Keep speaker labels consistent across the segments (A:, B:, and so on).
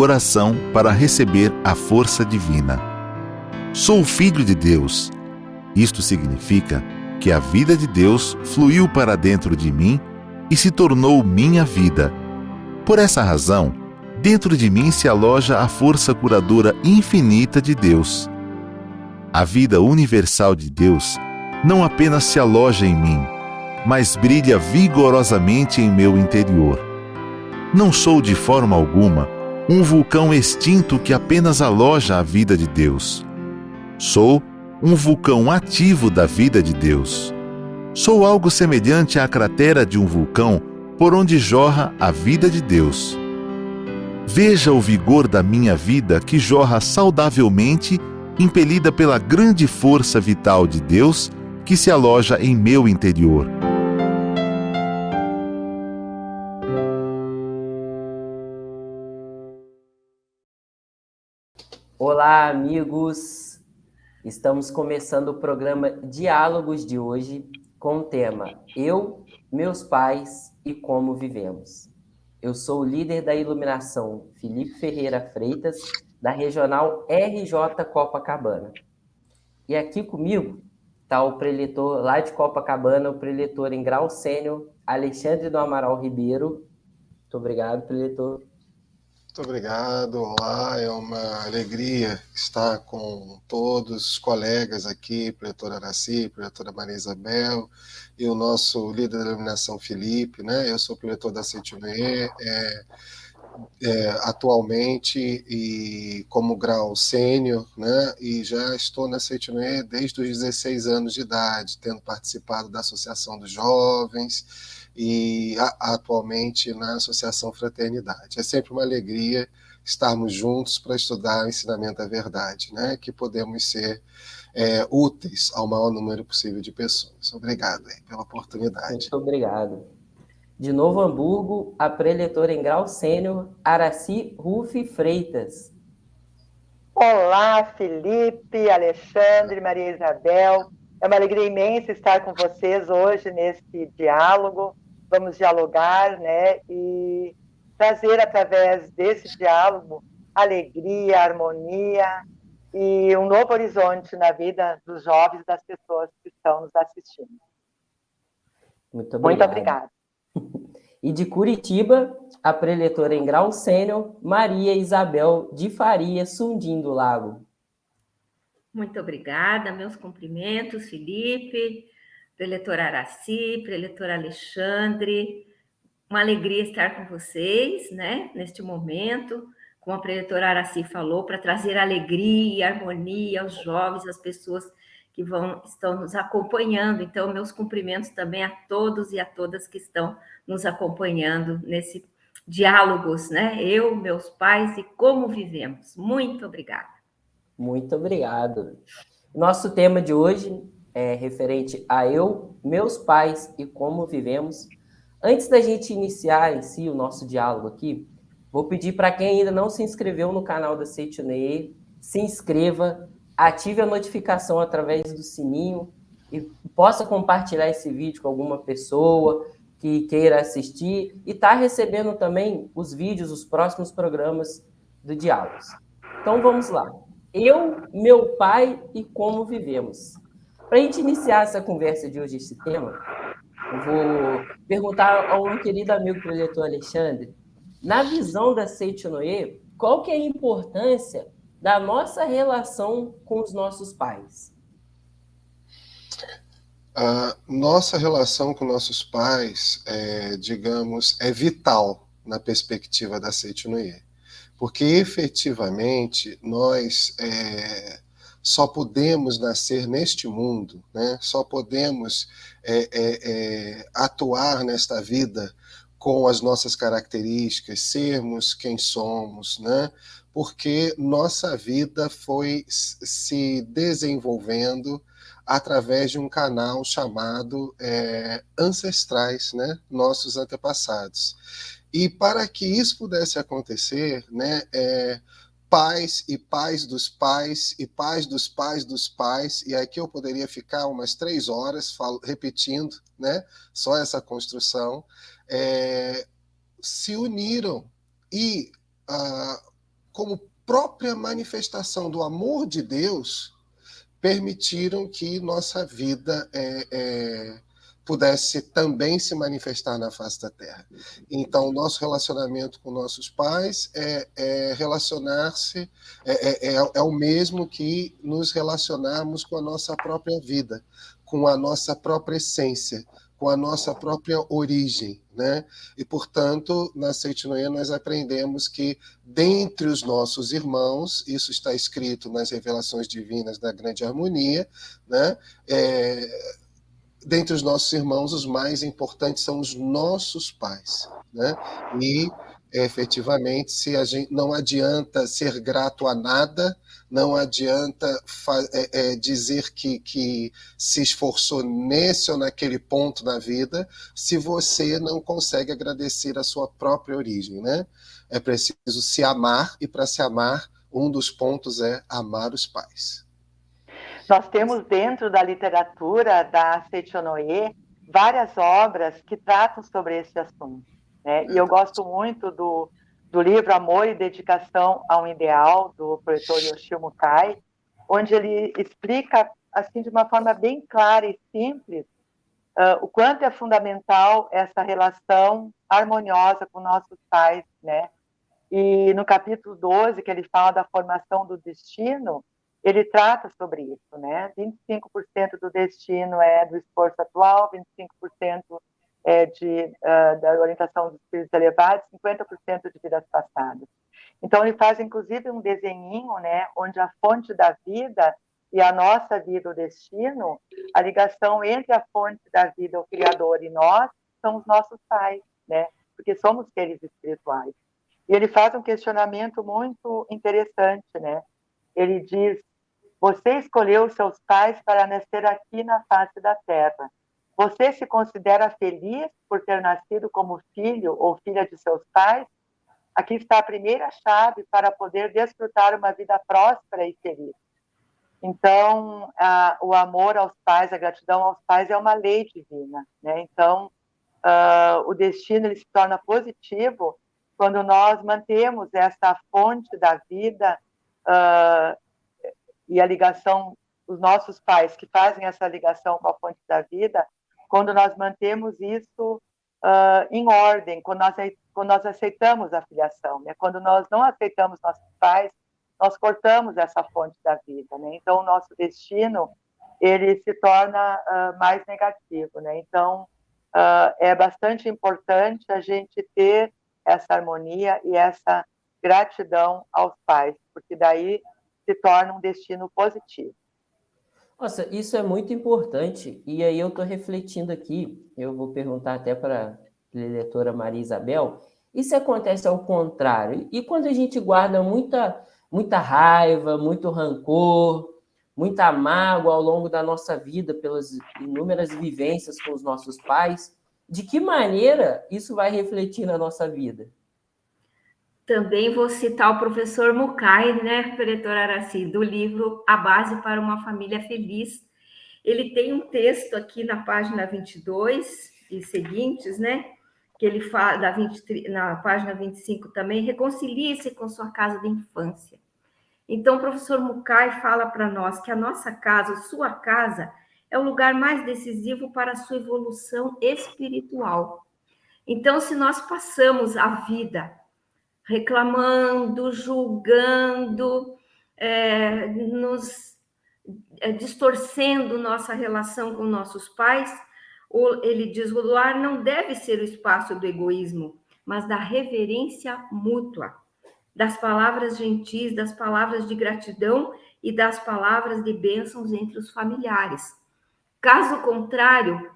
A: coração para receber a força divina. Sou filho de Deus. Isto significa que a vida de Deus fluiu para dentro de mim e se tornou minha vida. Por essa razão, dentro de mim se aloja a força curadora infinita de Deus. A vida universal de Deus não apenas se aloja em mim, mas brilha vigorosamente em meu interior. Não sou de forma alguma um vulcão extinto que apenas aloja a vida de Deus. Sou um vulcão ativo da vida de Deus. Sou algo semelhante à cratera de um vulcão por onde jorra a vida de Deus. Veja o vigor da minha vida que jorra saudavelmente, impelida pela grande força vital de Deus que se aloja em meu interior.
B: Olá, amigos! Estamos começando o programa Diálogos de hoje com o tema Eu, Meus Pais e Como Vivemos. Eu sou o líder da iluminação, Felipe Ferreira Freitas, da Regional RJ Copacabana. E aqui comigo está o preletor lá de Copacabana, o preletor em grau sênior, Alexandre do Amaral Ribeiro. Muito obrigado, preletor.
C: Muito obrigado, olá, é uma alegria estar com todos os colegas aqui, preletora Araci, preletora Maria Isabel e o nosso líder da iluminação Felipe, né? Eu sou preletor da Seitinuê, atualmente e como grau sênior, né? E já estou na Seitinuê desde os 16 anos de idade, tendo participado da Associação dos Jovens e atualmente na Associação Fraternidade. É sempre uma alegria estarmos juntos para estudar o ensinamento da verdade, né? Que podemos ser úteis ao maior número possível de pessoas. Obrigado aí pela oportunidade.
B: Muito obrigado. De Novo Hamburgo, a preletora em grau sênior, Araci Rufi Freitas.
D: Olá, Felipe, Alexandre, Maria Isabel. É uma alegria imensa estar com vocês hoje nesse diálogo. Vamos dialogar, né? E trazer através desse diálogo alegria, harmonia e um novo horizonte na vida dos jovens e das pessoas que estão nos assistindo.
B: Muito
D: Muito obrigada.
B: E de Curitiba, a preletora em grau sênior, Maria Isabel de Faria Sundim do Lago.
E: Muito obrigada, meus cumprimentos, Felipe, preletora Araci, preletora Alexandre. Uma alegria estar com vocês, né, neste momento, como a preletora Araci falou, para trazer alegria e harmonia aos jovens, às pessoas que estão nos acompanhando. Então, meus cumprimentos também a todos e a todas que estão nos acompanhando nesse diálogos, né? Eu, meus pais e como vivemos. Muito obrigada.
B: Muito obrigado. Nosso tema de hoje é referente a eu, meus pais e como vivemos. Antes da gente iniciar em si o nosso diálogo aqui, vou pedir para quem ainda não se inscreveu no canal da Seitinuê, se inscreva, ative a notificação através do sininho e possa compartilhar esse vídeo com alguma pessoa que queira assistir e está recebendo também os vídeos, os próximos programas do Diálogos. Então vamos lá. Eu, meu pai e como vivemos. Para a gente iniciar essa conversa de hoje, esse tema, eu vou perguntar ao meu querido amigo preletor Alexandre, na visão da Seitinuê, qual que é a importância da nossa relação com os nossos pais?
C: A nossa relação com nossos pais, digamos, é vital na perspectiva da Seitinuê, porque efetivamente nós só podemos nascer neste mundo, né? Só podemos atuar nesta vida com as nossas características, sermos quem somos, né? Porque nossa vida foi se desenvolvendo através de um canal chamado ancestrais, né? Nossos antepassados. E para que isso pudesse acontecer, né, pais e pais dos pais e pais dos pais dos pais, e aqui eu poderia ficar umas 3 horas repetindo, né, só essa construção, se uniram e como própria manifestação do amor de Deus, permitiram que nossa vida pudesse também se manifestar na face da Terra. Então, nosso relacionamento com nossos pais relacionar-se, é o mesmo que nos relacionarmos com a nossa própria vida, com a nossa própria essência, com a nossa própria origem, né? E, portanto, na Seitinoye nós aprendemos que, dentre os nossos irmãos, isso está escrito nas revelações divinas da Grande Harmonia, né? Dentre os nossos irmãos, os mais importantes são os nossos pais, né? E, efetivamente, se a gente, não adianta ser grato a nada, não adianta dizer que se esforçou nesse ou naquele ponto na vida, se você não consegue agradecer a sua própria origem, né? É preciso se amar, e para se amar, um dos pontos é amar os pais.
D: Nós temos dentro da literatura da Seitinoye várias obras que tratam sobre esse assunto, né? E eu gosto muito do livro Amor e Dedicação a um Ideal, do professor Yoshio Mukai, onde ele explica, assim, de uma forma bem clara e simples, o quanto é fundamental essa relação harmoniosa com nossos pais, né? E no capítulo 12, que ele fala da formação do destino, ele trata sobre isso, né? 25% do destino é do esforço atual, 25% é da orientação dos espíritos elevados, 50% de vidas passadas. Então, ele faz, inclusive, um desenhinho, né, onde a fonte da vida e a nossa vida, o destino, a ligação entre a fonte da vida, o Criador, e nós, são os nossos pais, né? Porque somos seres espirituais. E ele faz um questionamento muito interessante, né? Ele diz: você escolheu seus pais para nascer aqui na face da Terra. Você se considera feliz por ter nascido como filho ou filha de seus pais? Aqui está a primeira chave para poder desfrutar uma vida próspera e feliz. Então, o amor aos pais, a gratidão aos pais é uma lei divina, né? Então, o destino ele se torna positivo quando nós mantemos essa fonte da vida e a ligação, os nossos pais que fazem essa ligação com a fonte da vida, quando nós mantemos isso em ordem, quando nós aceitamos a filiação, né? Quando nós não aceitamos nossos pais, nós cortamos essa fonte da vida, né? Então, o nosso destino, ele se torna mais negativo, né? Então, é bastante importante a gente ter essa harmonia e essa gratidão aos pais, porque daí se torna um destino positivo.
B: Nossa, isso é muito importante. E aí eu estou refletindo aqui, eu vou perguntar até para a diretora Maria Isabel, e se acontece ao contrário? E quando a gente guarda muita raiva, muito rancor, muita mágoa ao longo da nossa vida pelas inúmeras vivências com os nossos pais, de que maneira isso vai refletir na nossa vida?
E: Também vou citar o professor Mukai, né, diretor Araci, do livro A Base para uma Família Feliz. Ele tem um texto aqui na página 22 e seguintes, né, que ele fala, na página 25 também, reconcilie-se com sua casa de infância. Então, o professor Mukai fala para nós que a nossa casa, sua casa, é o lugar mais decisivo para a sua evolução espiritual. Então, se nós passamos a vida reclamando, julgando, distorcendo nossa relação com nossos pais, ele diz: o lar não deve ser o espaço do egoísmo, mas da reverência mútua, das palavras gentis, das palavras de gratidão e das palavras de bênçãos entre os familiares. Caso contrário,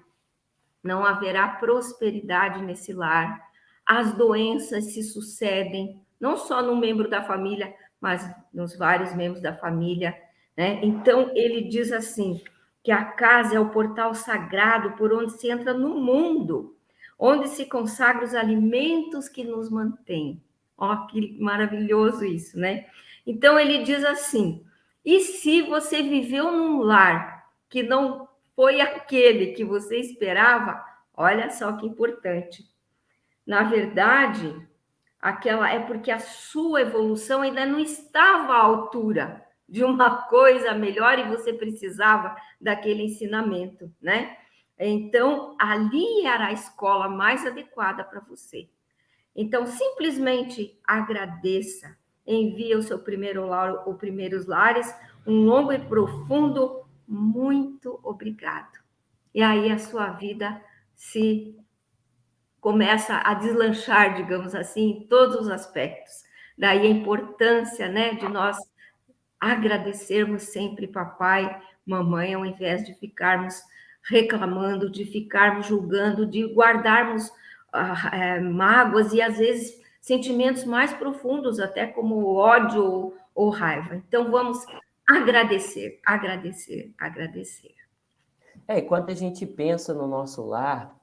E: não haverá prosperidade nesse lar. As doenças se sucedem, não só no membro da família, mas nos vários membros da família, né? Então, ele diz assim, que a casa é o portal sagrado por onde se entra no mundo, onde se consagram os alimentos que nos mantêm. Ó, que maravilhoso isso, né? Então, ele diz assim, e se você viveu num lar que não foi aquele que você esperava, olha só que importante. Na verdade, É porque a sua evolução ainda não estava à altura de uma coisa melhor e você precisava daquele ensinamento, né? Então, ali era a escola mais adequada para você. Então, simplesmente agradeça, envie o seu primeiro lar, ou primeiros lares, um longo e profundo muito obrigado. E aí a sua vida se começa a deslanchar, digamos assim, em todos os aspectos. Daí a importância, né, de nós agradecermos sempre papai, mamãe, ao invés de ficarmos reclamando, de ficarmos julgando, de guardarmos mágoas e às vezes sentimentos mais profundos, até como ódio ou raiva. Então vamos agradecer, agradecer, agradecer.
B: Enquanto a gente pensa no nosso lar,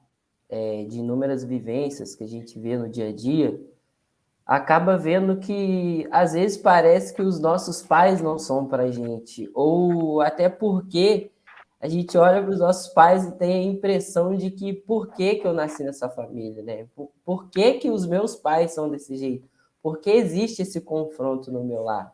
B: de inúmeras vivências que a gente vê no dia a dia, acaba vendo que às vezes parece que os nossos pais não são para a gente, ou até porque a gente olha para os nossos pais e tem a impressão de que por que eu nasci nessa família, né? Por que os meus pais são desse jeito? Por que existe esse confronto no meu lar?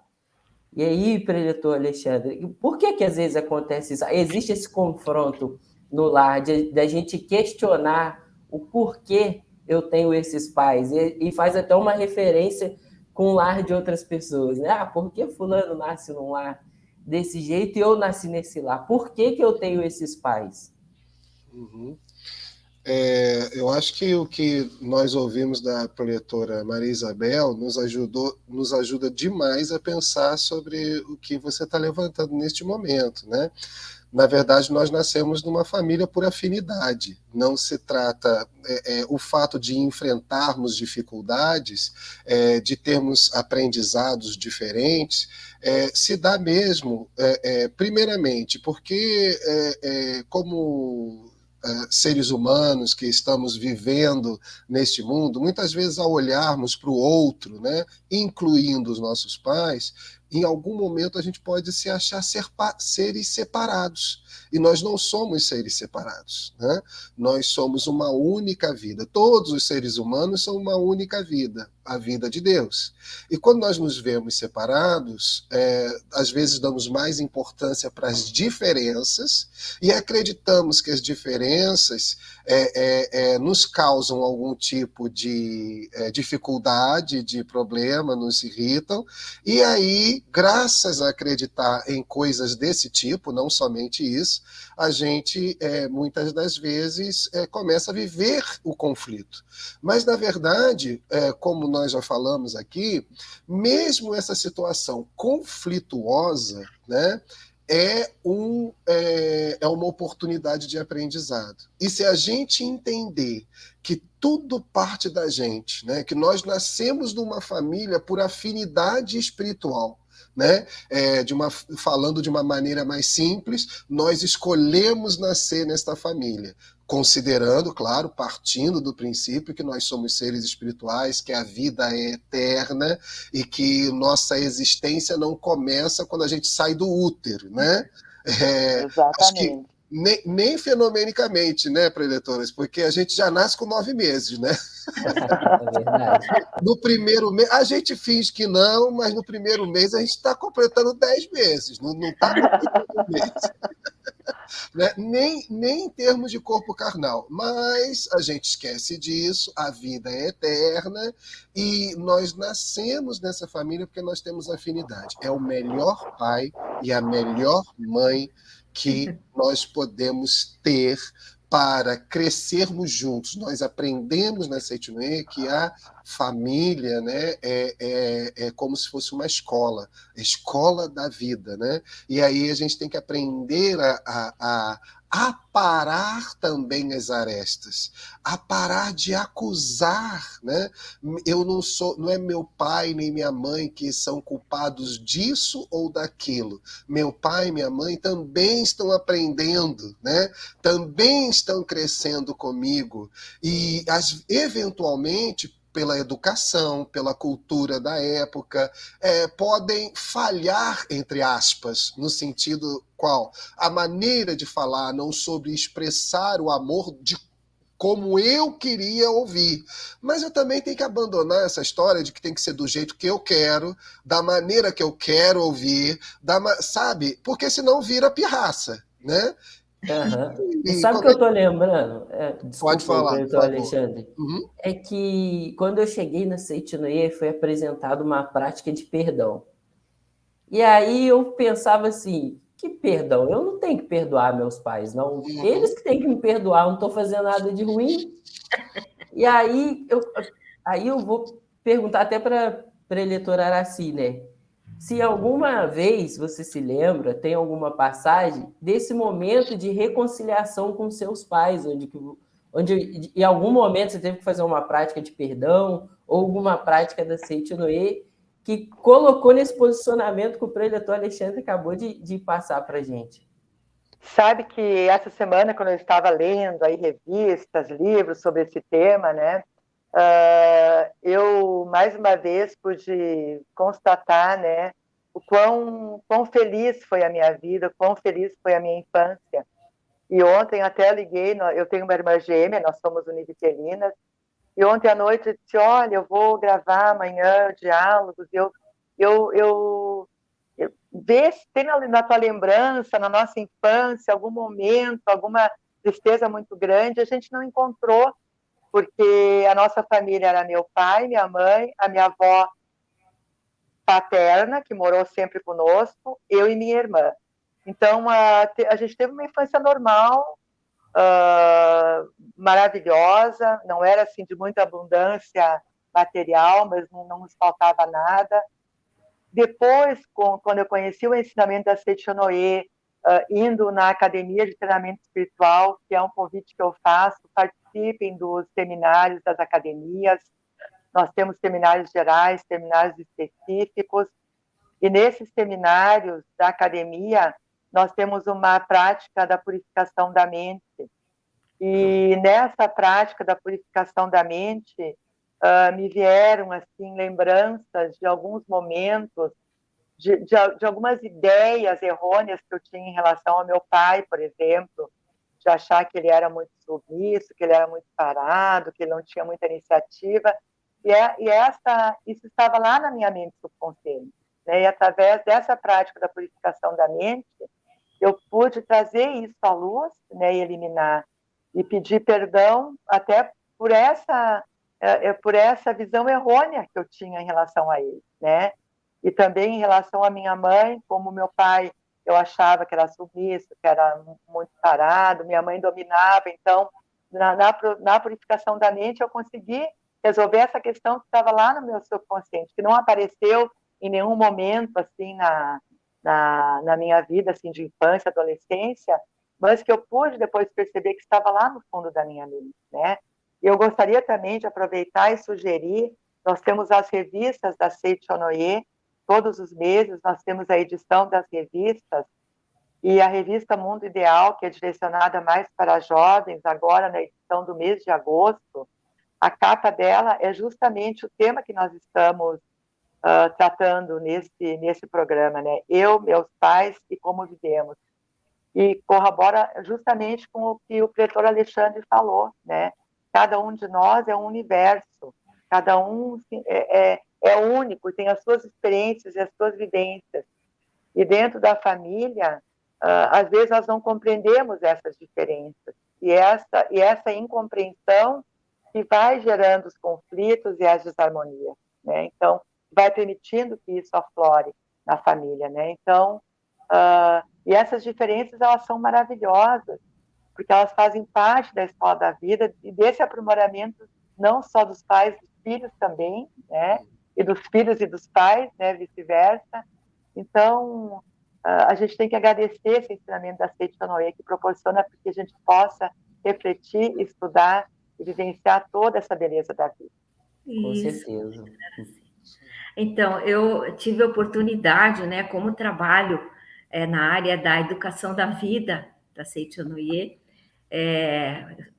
B: E aí, preletor Alexandre, por que às vezes acontece isso? Existe esse confronto no lar, da gente questionar o porquê eu tenho esses pais, e faz até uma referência com o lar de outras pessoas, né? Por que fulano nasce num lar desse jeito e eu nasci nesse lar? Por que eu tenho esses pais?
C: Uhum. Eu acho que o que nós ouvimos da preletora Maria Isabel nos ajuda demais a pensar sobre o que você está levantando neste momento, né? Na verdade, nós nascemos numa família por afinidade. Não se trata o fato de enfrentarmos dificuldades, de termos aprendizados diferentes, se dá mesmo, primeiramente, porque como seres humanos que estamos vivendo neste mundo, muitas vezes ao olharmos para o outro, né, incluindo os nossos pais, em algum momento a gente pode se achar seres separados. E nós não somos seres separados, né? Nós somos uma única vida. Todos os seres humanos são uma única vida, a vida de Deus. E quando nós nos vemos separados, às vezes damos mais importância para as diferenças e acreditamos que as diferenças nos causam algum tipo de dificuldade, de problema, nos irritam. E aí, graças a acreditar em coisas desse tipo, não somente isso, a gente muitas das vezes começa a viver o conflito. Mas, na verdade, como nós já falamos aqui, mesmo essa situação conflituosa, né, é uma oportunidade de aprendizado. E se a gente entender que tudo parte da gente, né, que nós nascemos numa família por afinidade espiritual, né? Falando de uma maneira mais simples, nós escolhemos nascer nesta família, considerando, claro, partindo do princípio que nós somos seres espirituais, que a vida é eterna e que nossa existência não começa quando a gente sai do útero, né?
D: Exatamente.
C: Acho que nem fenomenicamente, né, preletoras? Porque a gente já nasce com 9 meses, né?
B: É verdade.
C: No primeiro mês, a gente finge que não, mas no primeiro mês a gente está completando 10 meses, não está completando mês. Né? Nem em termos de corpo carnal, mas a gente esquece disso, a vida é eterna e nós nascemos nessa família porque nós temos afinidade. É o melhor pai e a melhor mãe que nós podemos ter para crescermos juntos. Nós aprendemos na Seitinoe que a família, né, é como se fosse uma escola, a escola da vida, né? E aí a gente tem que aprender a aparar também as arestas, a parar de acusar, né? Não é meu pai nem minha mãe que são culpados disso ou daquilo. Meu pai e minha mãe também estão aprendendo, né? Também estão crescendo comigo e eventualmente pela educação, pela cultura da época, podem falhar, entre aspas, no sentido qual? A maneira de falar, não sobre expressar o amor como eu queria ouvir. Mas eu também tenho que abandonar essa história de que tem que ser do jeito que eu quero, da maneira que eu quero ouvir, sabe? Porque senão vira pirraça, né?
B: Aham. E
C: E
B: sabe o que
C: como é
B: eu
C: que...
B: tô lembrando?
C: Pode
B: Desculpa,
C: falar, por
B: doutor
C: favor.
B: Alexandre.
C: Uhum.
B: É que quando eu cheguei na Seitinoye, foi apresentada uma prática de perdão. E aí eu pensava assim, que perdão? Eu não tenho que perdoar meus pais, não. Eles
C: Uhum.
B: que têm que me perdoar, eu não estou fazendo nada de ruim. E aí eu vou perguntar até para a eleitora Araci, né? Se alguma vez você se lembra, tem alguma passagem desse momento de reconciliação com seus pais, onde em algum momento você teve que fazer uma prática de perdão ou alguma prática da Seitinoye que colocou nesse posicionamento que o preletor Alexandre acabou de passar para a gente.
D: Sabe que essa semana, quando eu estava lendo aí revistas, livros sobre esse tema, né, eu mais uma vez pude constatar, né, o quão feliz foi a minha vida, o quão feliz foi a minha infância. E ontem até liguei, eu tenho uma irmã gêmea, nós somos univitelinas, e ontem à noite eu disse, olha, eu vou gravar amanhã diálogos, vê se tem na tua lembrança, na nossa infância, algum momento, alguma tristeza muito grande. A gente não encontrou, porque a nossa família era meu pai, minha mãe, a minha avó paterna, que morou sempre conosco, eu e minha irmã. Então, a gente teve uma infância normal, maravilhosa, não era assim de muita abundância material, mas não nos faltava nada. Depois, quando eu conheci o ensinamento da Seitinoye, indo na Academia de Treinamento Espiritual, que é um convite que eu faço, participem dos seminários das academias. Nós temos seminários gerais, seminários específicos, e nesses seminários da academia, nós temos uma prática da purificação da mente. E nessa prática da purificação da mente, me vieram assim lembranças de alguns momentos, de algumas ideias errôneas que eu tinha em relação ao meu pai, por exemplo, de achar que ele era muito submisso, que ele era muito parado, que ele não tinha muita iniciativa. Isso estava lá na minha mente subconsciente. Né? E através dessa prática da purificação da mente, eu pude trazer isso à luz, né, e eliminar. E pedir perdão até por essa visão errônea que eu tinha em relação a ele, né? E também em relação à minha mãe, como meu pai, eu achava que era submisso, que era muito parado, minha mãe dominava. Então, na purificação da mente, eu consegui resolver essa questão que estava lá no meu subconsciente, que não apareceu em nenhum momento, assim, na minha vida, assim, de infância, adolescência, mas que eu pude depois perceber que estava lá no fundo da minha mente, né? E eu gostaria também de aproveitar e sugerir, nós temos as revistas da Seitinoye, todos os meses nós temos a edição das revistas, e a revista Mundo Ideal, que é direcionada mais para jovens, agora na edição do mês de agosto, a capa dela é justamente o tema que nós estamos tratando nesse programa, né? Eu, meus pais e como vivemos. E corrobora justamente com o que o pretor Alexandre falou, né? Cada um de nós é um universo, cada um é único, tem as suas experiências e as suas vivências. E dentro da família, às vezes nós não compreendemos essas diferenças. E essa incompreensão que vai gerando os conflitos e as desarmonias, né? Então, vai permitindo que isso aflore na família, né? Então, e essas diferenças, elas são maravilhosas, porque elas fazem parte da escola da vida e desse aprimoramento não só dos pais, dos filhos também, né? E dos filhos e dos pais, né? Vice-versa. Então, a gente tem que agradecer esse ensinamento da Seitinoye, que proporciona que a gente possa refletir, estudar e vivenciar toda essa beleza da vida.
B: Com certeza.
E: Então, eu tive a oportunidade, né, como trabalho na área da educação da vida da Seitinoye,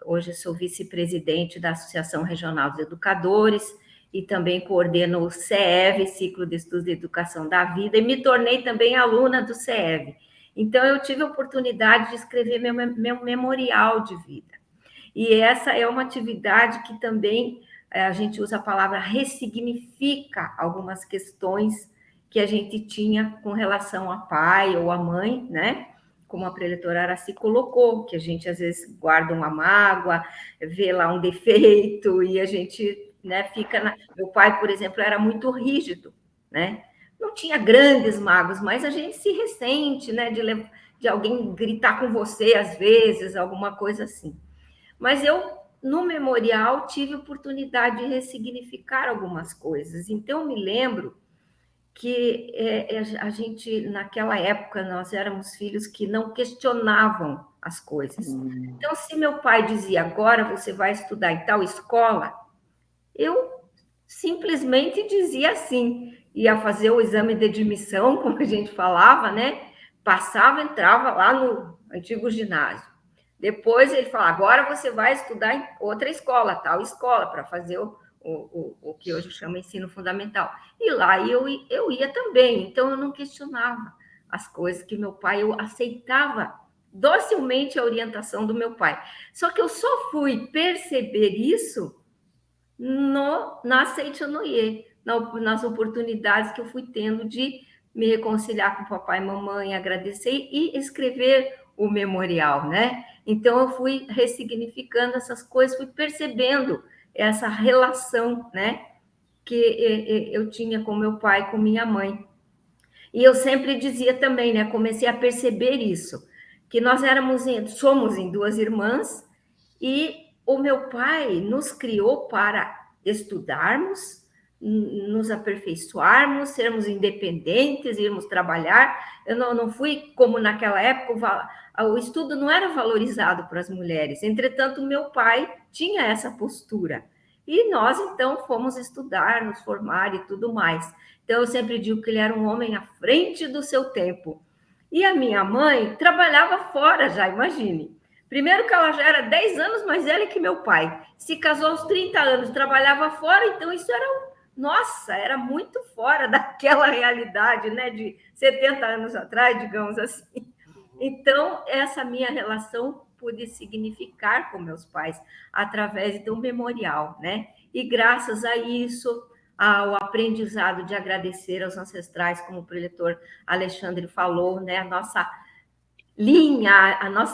E: hoje sou vice-presidente da Associação Regional dos Educadores e também coordeno o CEV, Ciclo de Estudos de Educação da Vida, e me tornei também aluna do CEV. Então, eu tive a oportunidade de escrever meu memorial de vida. E essa é uma atividade que também a gente usa a palavra ressignifica algumas questões que a gente tinha com relação a pai ou a mãe, né? Como a preletora Araci colocou, que a gente às vezes guarda uma mágoa, vê lá um defeito e a gente, né, fica na... Meu pai, por exemplo, era muito rígido, né? Não tinha grandes mágoas, mas a gente se ressente, né, de alguém gritar com você às vezes, alguma coisa assim. Mas eu, no memorial, tive oportunidade de ressignificar algumas coisas. Então, eu me lembro que a gente, naquela época, nós éramos filhos que não questionavam as coisas. Então, se meu pai dizia, agora você vai estudar em tal escola, eu simplesmente dizia assim, ia fazer o exame de admissão, como a gente falava, né? Passava, entrava lá no antigo ginásio. Depois ele fala, agora você vai estudar em outra escola, tal escola, para fazer o que hoje chama ensino fundamental. E lá eu ia também, então eu não questionava as coisas que meu pai, eu aceitava docilmente a orientação do meu pai. Só que eu só fui perceber isso na Seitonoye, nas oportunidades que eu fui tendo de me reconciliar com papai e mamãe, agradecer e escrever o memorial, né? Então, eu fui ressignificando essas coisas, fui percebendo essa relação, né, que eu tinha com meu pai, com minha mãe. E eu sempre dizia também, né, comecei a perceber isso, que nós somos em duas irmãs, e o meu pai nos criou para estudarmos, nos aperfeiçoarmos, sermos independentes, irmos trabalhar. Eu não fui como naquela época, o estudo não era valorizado para as mulheres. Entretanto, meu pai tinha essa postura. E nós, então, fomos estudar, nos formar e tudo mais. Então, eu sempre digo que ele era um homem à frente do seu tempo. E a minha mãe trabalhava fora já, imagine. Primeiro que ela já era 10 anos mais velha que meu pai. Se casou aos 30 anos, trabalhava fora, então isso era muito fora daquela realidade, né, de 70 anos atrás, digamos assim. Então, essa minha relação pude significar com meus pais através do memorial, né? E graças a isso, ao aprendizado de agradecer aos ancestrais, como o preletor Alexandre falou, né, a nossa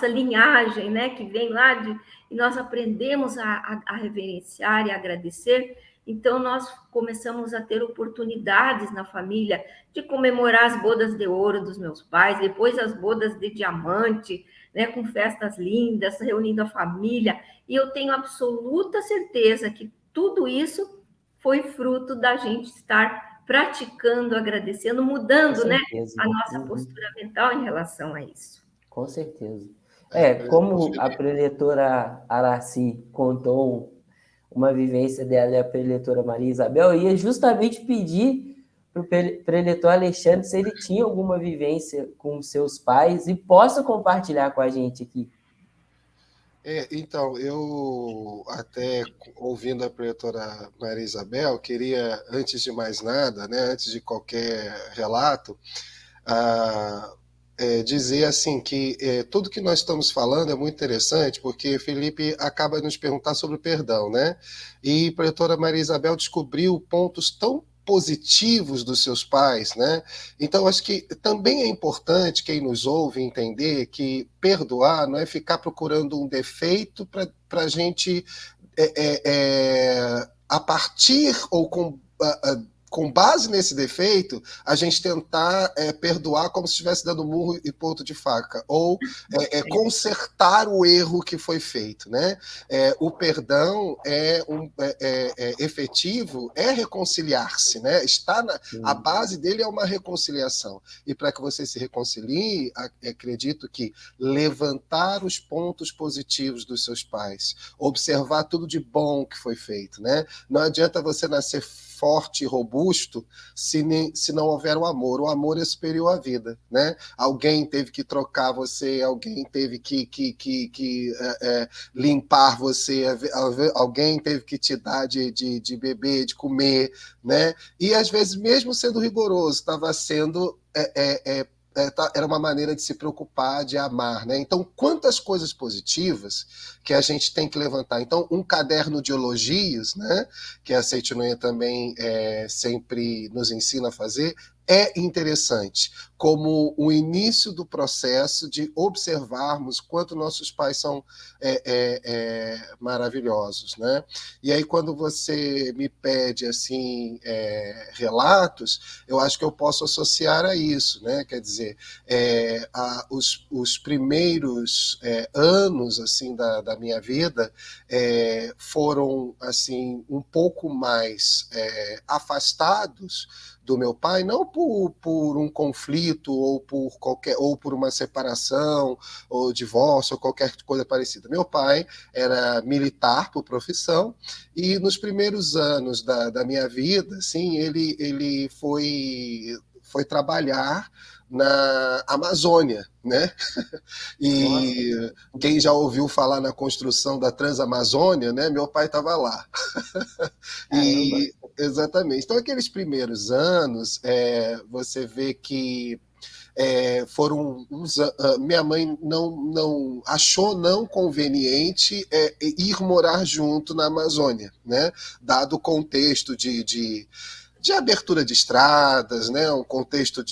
E: linhagem, né, que vem lá e nós aprendemos a reverenciar e agradecer. Então, nós começamos a ter oportunidades na família de comemorar as bodas de ouro dos meus pais, depois as bodas de diamante, né, com festas lindas, reunindo a família. E eu tenho absoluta certeza que tudo isso foi fruto da gente estar praticando, agradecendo, mudando, né, a nossa postura mental em relação a isso.
B: Com certeza. Como a preletora Araci contou uma vivência dela e a preletora Maria Isabel, eu ia justamente pedir para o preletor Alexandre se ele tinha alguma vivência com seus pais e possa compartilhar com a gente aqui.
C: Então, eu até ouvindo a preletora Maria Isabel, queria, antes de mais nada, né, antes de qualquer relato, dizer assim que tudo que nós estamos falando é muito interessante, porque Felipe acaba de nos perguntar sobre o perdão, né? E a preletora Maria Isabel descobriu pontos tão positivos dos seus pais, né? Então, acho que também é importante quem nos ouve entender que perdoar não é ficar procurando um defeito para a gente, a partir ou com base nesse defeito, a gente tentar perdoar como se estivesse dando murro e ponto de faca, ou consertar o erro que foi feito, né? O perdão efetivo é reconciliar-se, né? A base dele é uma reconciliação. E para que você se reconcilie, acredito que levantar os pontos positivos dos seus pais, observar tudo de bom que foi feito, né? Não adianta você nascer forte e robusto se não houver o amor. O amor é superior à vida, né? Alguém teve que trocar você, alguém teve que limpar você, alguém teve que te dar de beber, de comer, né? E às vezes, mesmo sendo rigoroso, estava sendo era uma maneira de se preocupar, de amar, né? Então, quantas coisas positivas que a gente tem que levantar. Então, um caderno de elogios, né, que a Seitinoye também sempre nos ensina a fazer, é interessante, como o início do processo de observarmos quanto nossos pais são maravilhosos, né? E aí, quando você me pede assim relatos, eu acho que eu posso associar a isso, né? Quer dizer, os primeiros anos assim da minha vida foram assim um pouco mais afastados do meu pai, não por um conflito ou por uma separação ou divórcio ou qualquer coisa parecida. Meu pai era militar por profissão e nos primeiros anos da minha vida, assim, ele foi trabalhar na Amazônia, né? E nossa, quem já ouviu falar na construção da Transamazônia, né? Meu pai estava lá. E exatamente. Então, aqueles primeiros anos, você vê que foram minha mãe não achou não conveniente ir morar junto na Amazônia, né? Dado o contexto de abertura de estradas, né? Um contexto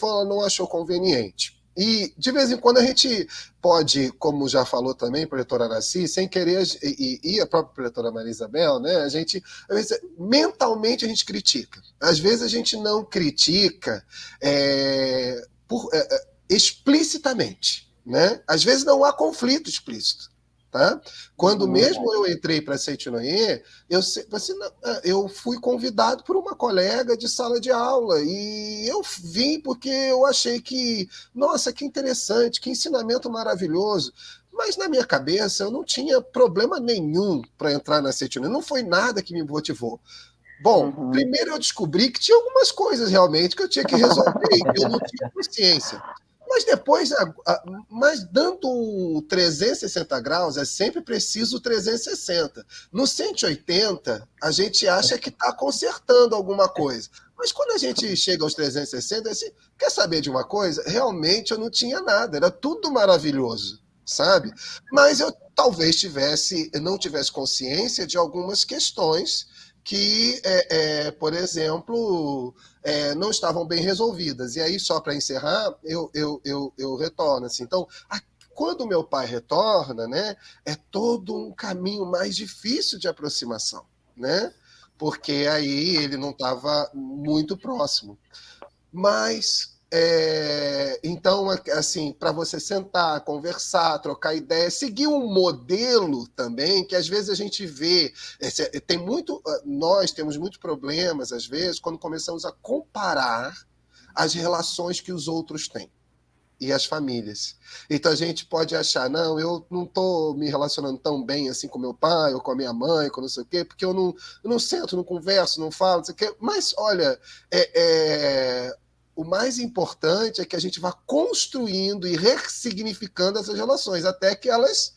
C: ela não achou conveniente. E, de vez em quando, a gente pode, como já falou também a preletora Araci, sem querer, e a própria preletora Maria Isabel, né, a gente, às vezes, mentalmente, a gente critica. Às vezes, a gente não critica explicitamente. Né? Às vezes, não há conflito explícito. Tá? Quando mesmo eu entrei para a Seitinoye, eu fui convidado por uma colega de sala de aula e eu vim porque eu achei que, nossa, que interessante, que ensinamento maravilhoso. Mas na minha cabeça eu não tinha problema nenhum para entrar na Seitinoye, não foi nada que me motivou. Bom, primeiro eu descobri que tinha algumas coisas realmente que eu tinha que resolver e que eu não tinha consciência. Mas depois, mas dando 360 graus, é sempre preciso 360. No 180, a gente acha que está consertando alguma coisa. Mas quando a gente chega aos 360, assim, quer saber de uma coisa? Realmente eu não tinha nada, era tudo maravilhoso, sabe? Mas eu talvez não tivesse consciência de algumas questões que, por exemplo, não estavam bem resolvidas. E aí, só para encerrar, eu retorno. Assim. Então, quando meu pai retorna, né, é todo um caminho mais difícil de aproximação, né? Porque aí ele não estava muito próximo. Mas... então, assim, para você sentar, conversar, trocar ideia, seguir um modelo também, que às vezes a gente vê, nós temos muitos problemas, às vezes, quando começamos a comparar as relações que os outros têm e as famílias. Então a gente pode achar, não, eu não estou me relacionando tão bem assim com meu pai ou com a minha mãe, com não sei o quê, porque eu não sento, não converso, não falo, não sei o quê. Mas, olha, o mais importante é que a gente vá construindo e ressignificando essas relações, até que elas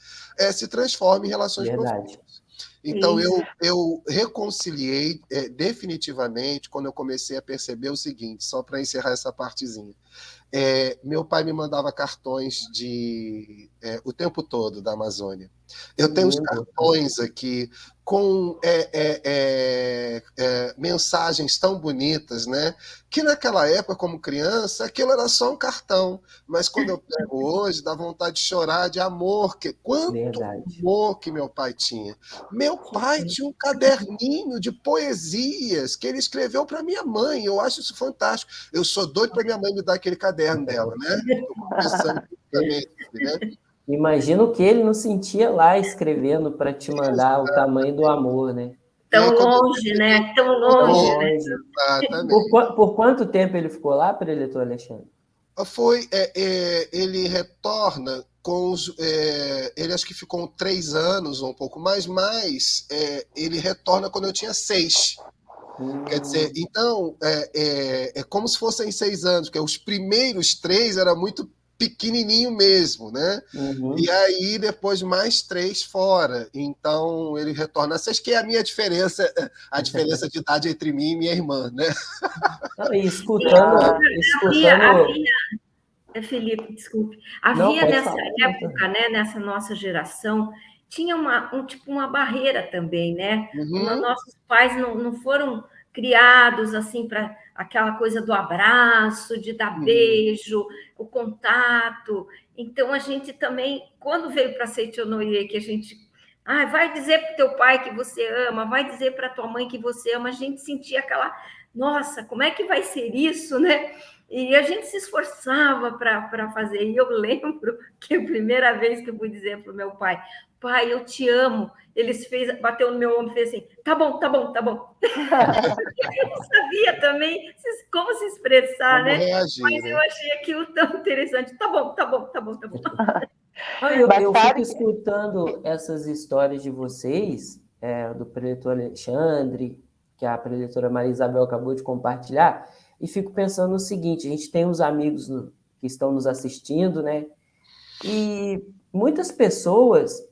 C: se transformem em relações profundas. Então, eu reconciliei definitivamente quando eu comecei a perceber o seguinte, só para encerrar essa partezinha. Meu pai me mandava cartões o tempo todo da Amazônia. Eu tenho os cartões aqui com mensagens tão bonitas, né? Que naquela época, como criança, aquilo era só um cartão. Mas quando eu pego hoje, dá vontade de chorar de amor. Quanto amor que meu pai tinha. Meu pai tinha um caderninho de poesias que ele escreveu para minha mãe. Eu acho isso fantástico. Eu sou doido para minha mãe me dar aquele caderno dela, né?
B: Imagina o que ele não sentia lá escrevendo para te mandar o tamanho do amor, né?
E: Tão longe, né? Tão longe, né?
B: Exatamente. Por quanto tempo ele ficou lá, preletor Alexandre?
C: Ele retorna com ele acho que ficou 3 anos ou um pouco mais, mas ele retorna quando eu tinha 6. Quer dizer, então, é como se fossem 6 anos, porque os primeiros 3 era muito pequenininho mesmo, né? E aí, depois, mais 3 fora. Então, ele retorna a 6, que é a minha diferença, a diferença de idade entre mim e minha irmã, né?
B: E escutando...
E: Felipe, desculpe.
B: Não,
E: Havia
B: pode
E: nessa
B: falar, doutor.
E: época, né, nessa nossa geração, tinha tipo uma barreira também, né?
C: Uhum.
E: Nossos pais não foram criados assim para aquela coisa do abraço, de dar
C: Uhum.
E: beijo, o contato. Então a gente também, quando veio para Seitonoye, que a gente, vai dizer para o teu pai que você ama, vai dizer para tua mãe que você ama, a gente sentia aquela, nossa, como é que vai ser isso, né? E a gente se esforçava para fazer. E eu lembro que a primeira vez que eu fui dizer para o meu pai, pai, eu te amo. Bateu no meu ombro e fez assim, tá bom, tá bom, tá bom. Eu não sabia também como se expressar,
C: Como
E: né?
C: reagir,
E: Mas eu
C: né?
E: achei aquilo tão interessante. Tá bom, tá bom, tá bom, tá bom.
B: Ah, eu,
D: Mas
B: eu fico
D: sabe que
B: escutando essas histórias de vocês, do preletor Alexandre, que a preletora Maria Isabel acabou de compartilhar, e fico pensando no seguinte: a gente tem uns amigos que estão nos assistindo, né? E muitas pessoas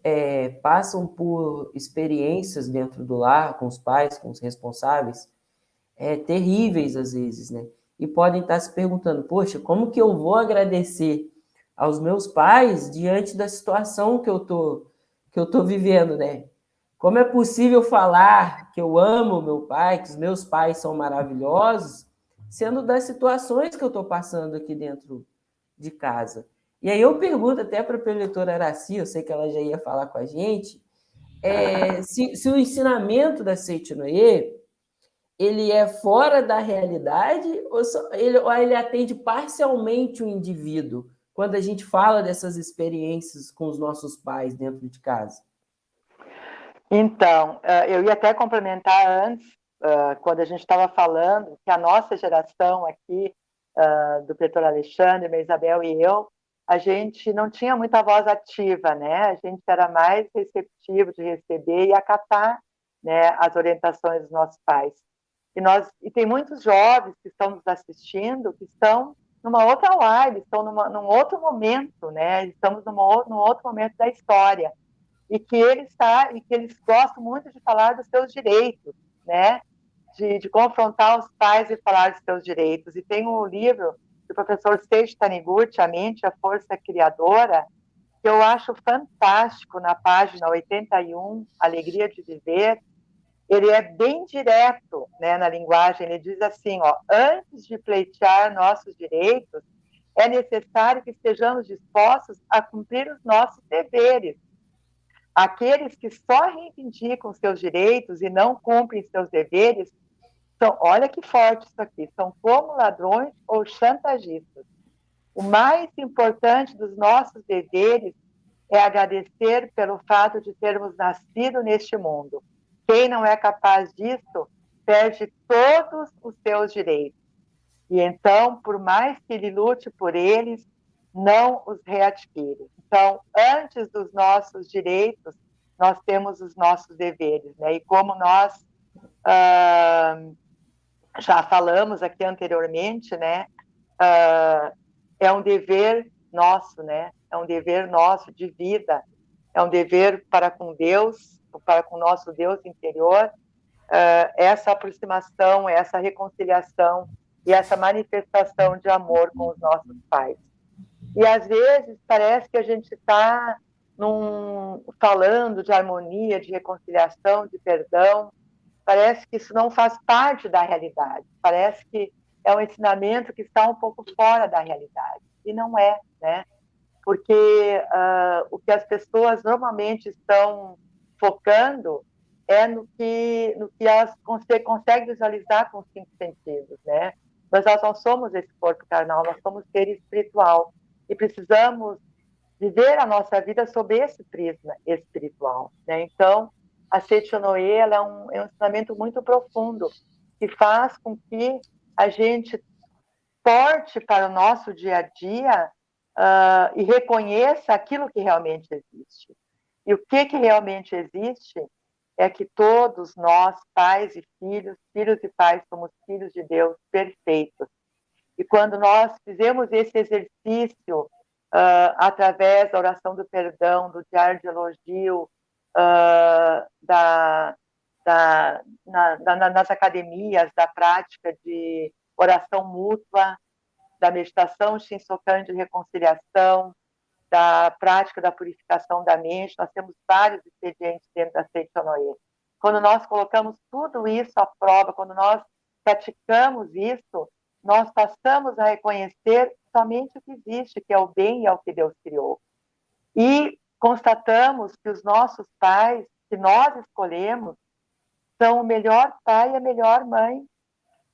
B: passam por experiências dentro do lar, com os pais, com os responsáveis, terríveis às vezes, né? E podem estar se perguntando, poxa, como que eu vou agradecer aos meus pais diante da situação que eu tô vivendo, né? Como é possível falar que eu amo meu pai, que os meus pais são maravilhosos, sendo das situações que eu estou passando aqui dentro de casa? E aí eu pergunto até para a preletora Araci, eu sei que ela já ia falar com a gente, se o ensinamento da Seitinoye ele é fora da realidade ou ele atende parcialmente o indivíduo quando a gente fala dessas experiências com os nossos pais dentro de casa?
D: Então, eu ia até complementar antes, quando a gente estava falando que a nossa geração aqui, do Petor Alexandre, Maria Isabel e eu, a gente não tinha muita voz ativa, né? A gente era mais receptivo de receber e acatar, né, as orientações dos nossos pais. E tem muitos jovens que estão nos assistindo que estão numa outra live, estão num outro momento, né? Estamos num outro momento da história e que eles gostam muito de falar dos seus direitos, né? De confrontar os pais e falar dos seus direitos. E tem um livro do professor Seiji Taniguchi, A Mente, a Força Criadora, que eu acho fantástico, na página 81, Alegria de Viver. Ele é bem direto, né, na linguagem. Ele diz assim, ó, antes de pleitear nossos direitos, é necessário que estejamos dispostos a cumprir os nossos deveres. Aqueles que só reivindicam seus direitos e não cumprem seus deveres são, olha que forte isso aqui, são como ladrões ou chantagistas. O mais importante dos nossos deveres é agradecer pelo fato de termos nascido neste mundo. Quem não é capaz disso perde todos os seus direitos. E então, por mais que ele lute por eles, não os readquire. Então, antes dos nossos direitos, nós temos os nossos deveres, né? E como nós já falamos aqui anteriormente, né? É um dever nosso, né? É um dever nosso de vida, é um dever para com Deus, para com o nosso Deus interior, essa aproximação, essa reconciliação e essa manifestação de amor com os nossos pais. E às vezes parece que a gente está falando de harmonia, de reconciliação, de perdão, parece que isso não faz parte da realidade, parece que é um ensinamento que está um pouco fora da realidade, e não é, né? Porque o que as pessoas normalmente estão focando é no que elas conseguem visualizar com os 5 sentidos, né? Mas nós não somos esse corpo carnal, nós somos ser espiritual e precisamos viver a nossa vida sob esse prisma espiritual, né? Então, a Seitonoye é um ensinamento muito profundo que faz com que a gente porte para o nosso dia a dia e reconheça aquilo que realmente existe. E o que realmente existe é que todos nós, pais e filhos, filhos e pais, somos filhos de Deus perfeitos. E quando nós fizemos esse exercício através da oração do perdão, do diário de elogio, nas academias, da prática de oração mútua, da meditação Shinsokan de reconciliação, da prática da purificação da mente. Nós temos vários expedientes dentro da Seichonoye. Quando nós colocamos tudo isso à prova, quando nós praticamos isso, nós passamos a reconhecer somente o que existe, que é o bem e é o que Deus criou. E constatamos que os nossos pais, que nós escolhemos, são o melhor pai e a melhor mãe.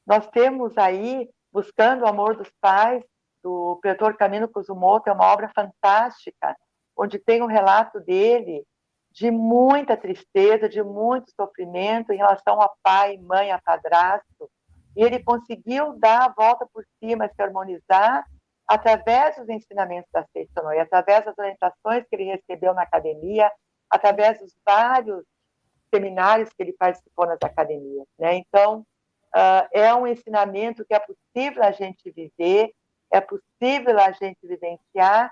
D: Nós temos aí, Buscando o Amor dos Pais, do Pretor Camino Kusumoto, é uma obra fantástica, onde tem um relato dele de muita tristeza, de muito sofrimento em relação a pai, mãe, a padrasto. E ele conseguiu dar a volta por cima, se harmonizar, através dos ensinamentos da Seichonoye, através das orientações que ele recebeu na academia, através dos vários seminários que ele participou nas academias, né? Então, é um ensinamento que é possível a gente viver, é possível a gente vivenciar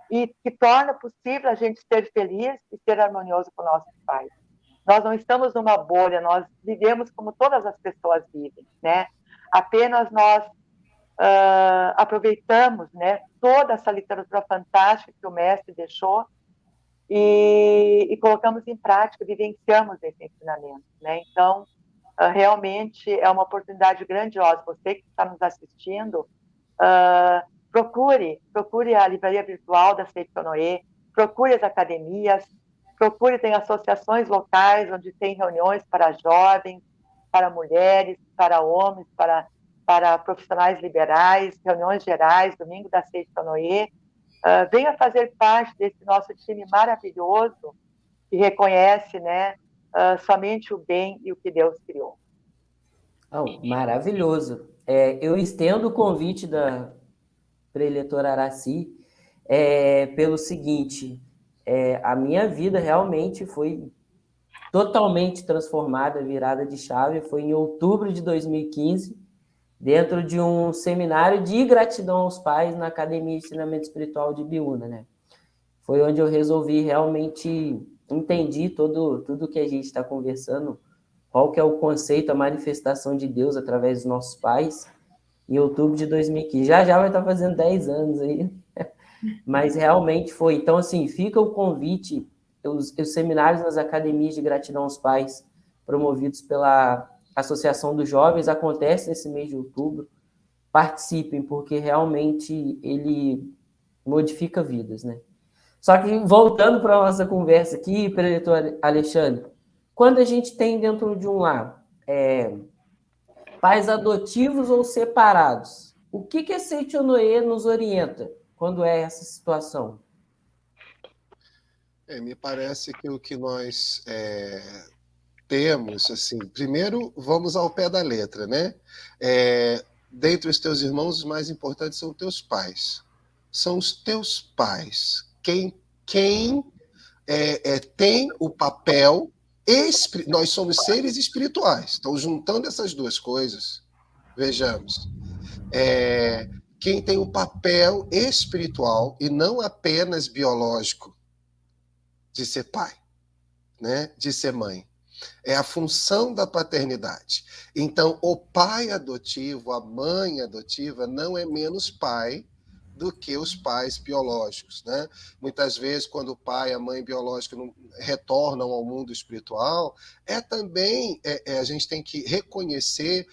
D: e que torna possível a gente ser feliz e ser harmonioso com nossos pais. Nós não estamos numa bolha, nós vivemos como todas as pessoas vivem, né? Apenas nós aproveitamos, né, toda essa literatura fantástica que o mestre deixou e colocamos em prática, vivenciamos esse ensinamento, né? Então, realmente é uma oportunidade grandiosa. Você que está nos assistindo, procure a livraria virtual da Seichonoye, procure as academias, tem associações locais onde tem reuniões para jovens, para mulheres, para homens, para profissionais liberais, reuniões gerais, domingo da Seichonoye. Venha fazer parte desse nosso time maravilhoso que reconhece, né, somente o bem e o que Deus criou.
B: Oh, maravilhoso. Eu estendo o convite da preletora Araci pelo seguinte, a minha vida realmente foi totalmente transformada, virada de chave, foi em outubro de 2015, dentro de um seminário de gratidão aos pais na Academia de Ensinamento Espiritual de Ibiúna, né? Foi onde eu resolvi realmente entendi tudo que a gente está conversando, qual que é o conceito, a manifestação de Deus através dos nossos pais, em outubro de 2015. Já vai estar fazendo 10 anos aí, mas realmente foi. Então, assim, fica o convite, os seminários nas academias de gratidão aos pais, promovidos pela Associação dos Jovens, acontecem nesse mês de outubro. Participem, porque realmente ele modifica vidas, né? Só que, voltando para a nossa conversa aqui, preletor Alexandre, quando a gente tem dentro de um lar pais adotivos ou separados, o que a Seichonoye nos orienta quando é essa situação?
C: Me parece que o que nós temos, assim, primeiro vamos ao pé da letra, né? Dentre os teus irmãos, os mais importantes são teus pais. São os teus pais. Quem tem o papel, nós somos seres espirituais. Então, juntando essas duas coisas, vejamos, quem tem o papel espiritual e não apenas biológico de ser pai, né? De ser mãe. É a função da paternidade. Então, o pai adotivo, a mãe adotiva, não é menos pai do que os pais biológicos, né? Muitas vezes, quando o pai e a mãe biológica não retornam ao mundo espiritual, também a gente tem que reconhecer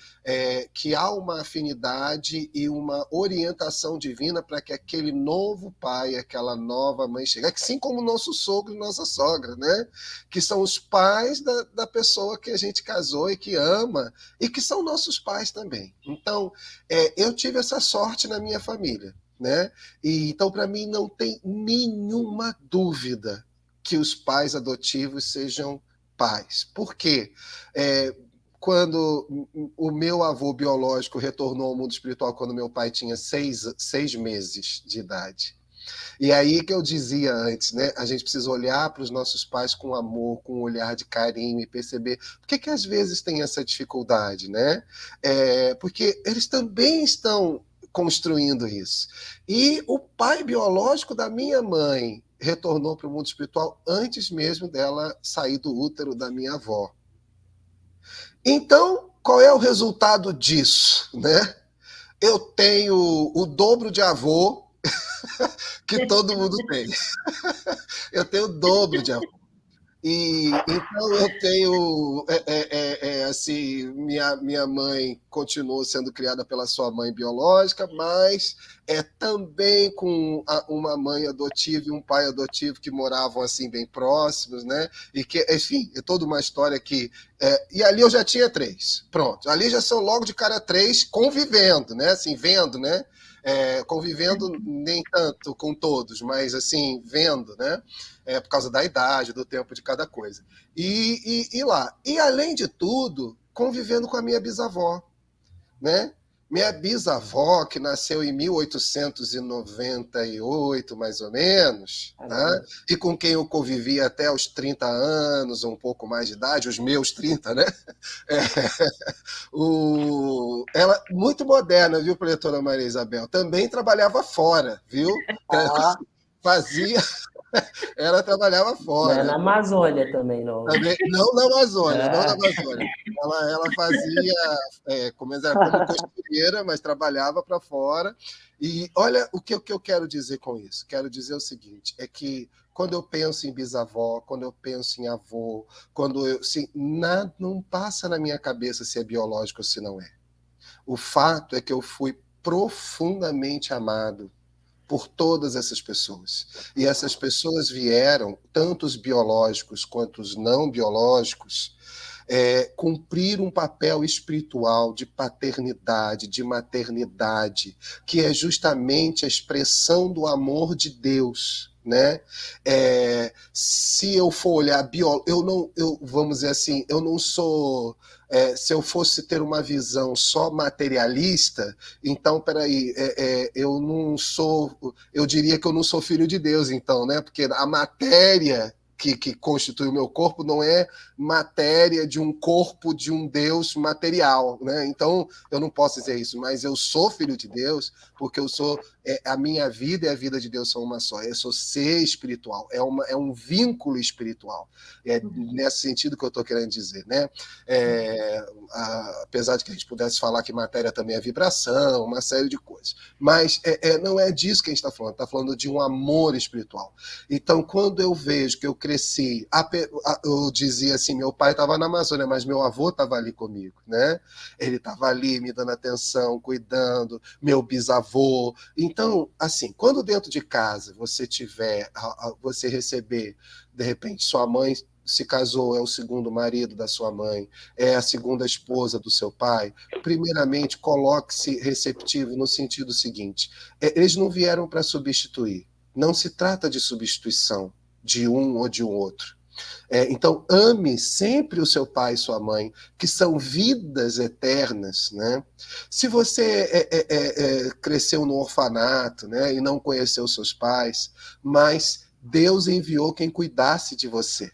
C: que há uma afinidade e uma orientação divina para que aquele novo pai, aquela nova mãe chegue, assim como o nosso sogro e nossa sogra, né? Que são os pais da pessoa que a gente casou e que ama, e que são nossos pais também. Então, eu tive essa sorte na minha família, né? E então, para mim, não tem nenhuma dúvida que os pais adotivos sejam pais. Por quê? Quando o meu avô biológico retornou ao mundo espiritual, quando meu pai tinha 6 meses de idade. E aí que eu dizia antes, né? A gente precisa olhar para os nossos pais com amor, com um olhar de carinho e perceber por que às vezes tem essa dificuldade, né? Porque eles também estão construindo isso. E o pai biológico da minha mãe retornou para o mundo espiritual antes mesmo dela sair do útero da minha avó. Então, qual é o resultado disso, né? Eu tenho o dobro de avô que todo mundo tem. Eu tenho o dobro de avô. E então eu tenho, assim, minha mãe continuou sendo criada pela sua mãe biológica, mas também com uma mãe adotiva e um pai adotivo que moravam assim bem próximos, né? E que, enfim, é toda uma história que e ali eu já tinha 3, pronto. Ali já são logo de cara 3 convivendo, né? Assim, vendo, né? Convivendo nem tanto com todos, mas assim, vendo, né? Por causa da idade, do tempo de cada coisa. E lá. E, além de tudo, convivendo com a minha bisavó, né? Minha bisavó, que nasceu em 1898, mais ou menos, tá? E com quem eu convivi até os 30 anos, um pouco mais de idade, os meus 30, né? Ela, muito moderna, viu, preletora Maria Isabel? Também trabalhava fora, viu? Fazia... Ela trabalhava fora.
B: Não é na Amazônia também, não.
C: Não na Amazônia, não na Amazônia. Ela fazia como costureira, mas trabalhava para fora. E olha o que eu quero dizer com isso. Quero dizer o seguinte, é que quando eu penso em bisavó, quando eu penso em avô, nada não passa na minha cabeça se é biológico ou se não é. O fato é que eu fui profundamente amado por todas essas pessoas. E essas pessoas vieram, tanto os biológicos quanto os não biológicos, cumprir um papel espiritual de paternidade, de maternidade, que é justamente a expressão do amor de Deus. Né? Se eu for olhar vamos dizer assim, eu não sou se eu fosse ter uma visão só materialista, então peraí, eu não sou, eu diria que eu não sou filho de Deus, então, né? Porque a matéria que constitui o meu corpo não é matéria de um corpo de um Deus material, né? Então eu não posso dizer isso, mas eu sou filho de Deus porque eu sou a minha vida e a vida de Deus são uma só. Eu sou ser espiritual, é um vínculo espiritual. É nesse sentido que eu estou querendo dizer, né? Apesar de que a gente pudesse falar que matéria também é vibração, uma série de coisas, mas não é disso que a gente está falando de um amor espiritual. Então, quando eu vejo que eu cresci, eu dizia assim, meu pai estava na Amazônia, mas meu avô estava ali comigo, né? Ele estava ali me dando atenção, cuidando, meu bisavô. Então, assim, quando dentro de casa você receber, de repente, sua mãe se casou, é o segundo marido da sua mãe, é a segunda esposa do seu pai, primeiramente, coloque-se receptivo no sentido seguinte, eles não vieram para substituir, não se trata de substituição de um ou de um outro. Então, ame sempre o seu pai e sua mãe, que são vidas eternas, né? Se você cresceu no orfanato, né, e não conheceu seus pais, mas Deus enviou quem cuidasse de você.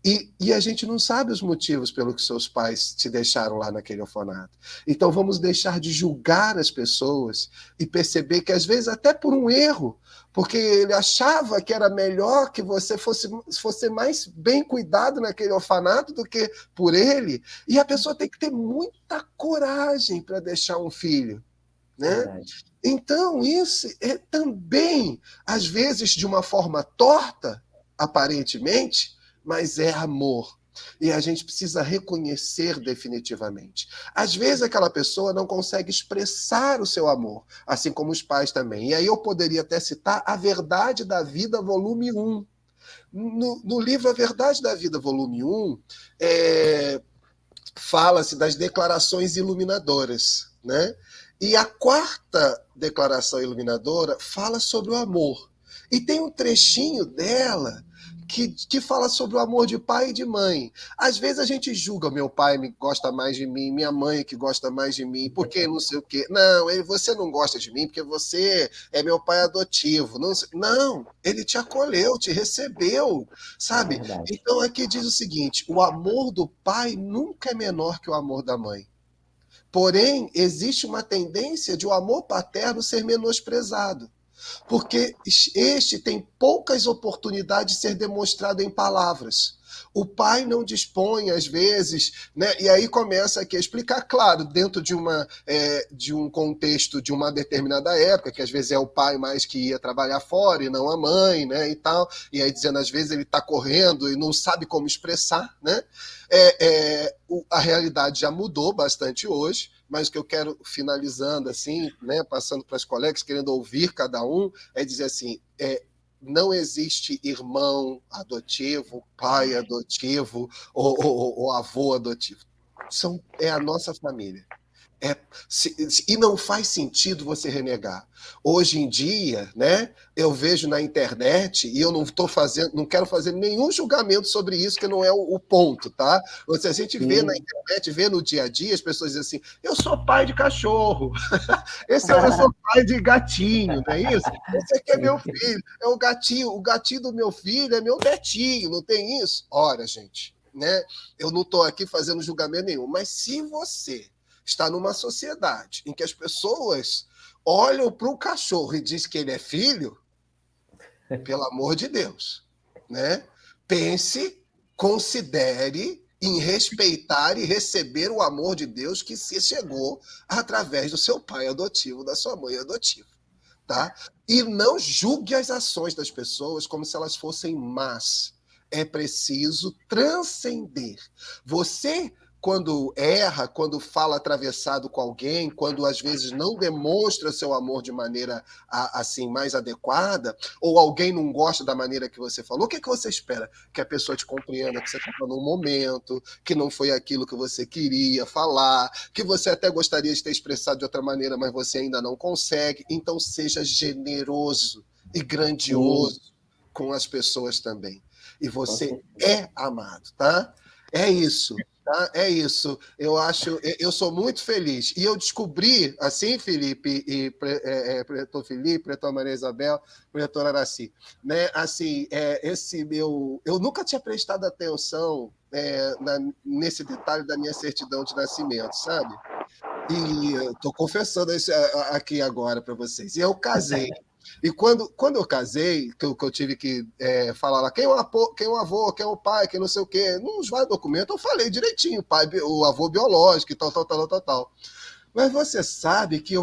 C: E a gente não sabe os motivos pelos que seus pais te deixaram lá naquele orfanato. Então vamos deixar de julgar as pessoas e perceber que às vezes até por um erro, porque ele achava que era melhor que você fosse mais bem cuidado naquele orfanato do que por ele. E a pessoa tem que ter muita coragem para deixar um filho, né? Então isso é também, às vezes de uma forma torta, aparentemente, mas é amor. E a gente precisa reconhecer definitivamente. Às vezes aquela pessoa não consegue expressar o seu amor, assim como os pais também. E aí eu poderia até citar A Verdade da Vida, volume 1. No livro A Verdade da Vida, volume 1, fala-se das declarações iluminadoras, né? E a quarta declaração iluminadora fala sobre o amor. E tem um trechinho dela que fala sobre o amor de pai e de mãe. Às vezes a gente julga, meu pai gosta mais de mim, minha mãe que gosta mais de mim, porque não sei o quê. Não, você não gosta de mim porque você é meu pai adotivo. Não, ele te acolheu, te recebeu, sabe? Então aqui diz o seguinte, o amor do pai nunca é menor que o amor da mãe. Porém, existe uma tendência de o amor paterno ser menosprezado, porque este tem poucas oportunidades de ser demonstrado em palavras. O pai não dispõe, às vezes, né? E aí começa aqui a explicar, claro, dentro de um contexto de uma determinada época, que às vezes é o pai mais que ia trabalhar fora e não a mãe, né? E tal. E aí dizendo, às vezes ele está correndo e não sabe como expressar, né? A realidade já mudou bastante hoje, mas o que eu quero, finalizando assim, né, passando para os colegas, querendo ouvir cada um, é dizer assim, não existe irmão adotivo, pai adotivo ou avô adotivo. É a nossa família. E não faz sentido você renegar. Hoje em dia, né, eu vejo na internet, e eu não quero fazer nenhum julgamento sobre isso, que não é o ponto, tá? A gente vê na internet, vê no dia a dia, as pessoas dizem assim, eu sou pai de cachorro, eu sou pai de gatinho, não é isso? Esse aqui é meu filho, é o gatinho do meu filho é meu netinho, não tem isso? Ora, gente, né, eu não estou aqui fazendo julgamento nenhum, mas se você está numa sociedade em que as pessoas olham para o cachorro e dizem que ele é filho, pelo amor de Deus, né? Pense, considere em respeitar e receber o amor de Deus que se chegou através do seu pai adotivo, da sua mãe adotiva, tá? E não julgue as ações das pessoas como se elas fossem más. É preciso transcender. Você, quando erra, quando fala atravessado com alguém, quando às vezes não demonstra seu amor de maneira assim mais adequada, ou alguém não gosta da maneira que você falou, o que você espera? Que a pessoa te compreenda que você está num momento, que não foi aquilo que você queria falar, que você até gostaria de ter expressado de outra maneira, mas você ainda não consegue. Então seja generoso e grandioso com as pessoas também. E você é amado, tá? É isso. Tá? É isso. Eu sou muito feliz. E eu descobri, assim, Felipe, e Pretor Felipe, Pretor Maria Isabel, Pretor Araci, né? Assim, eu nunca tinha prestado atenção nesse detalhe da minha certidão de nascimento, sabe? E estou confessando isso aqui agora para vocês. E eu casei. E quando eu casei, que eu tive que falar lá, quem é o avô, quem é o pai, quem não sei o quê, nos vários documentos eu falei direitinho, o avô biológico e tal. Mas você sabe que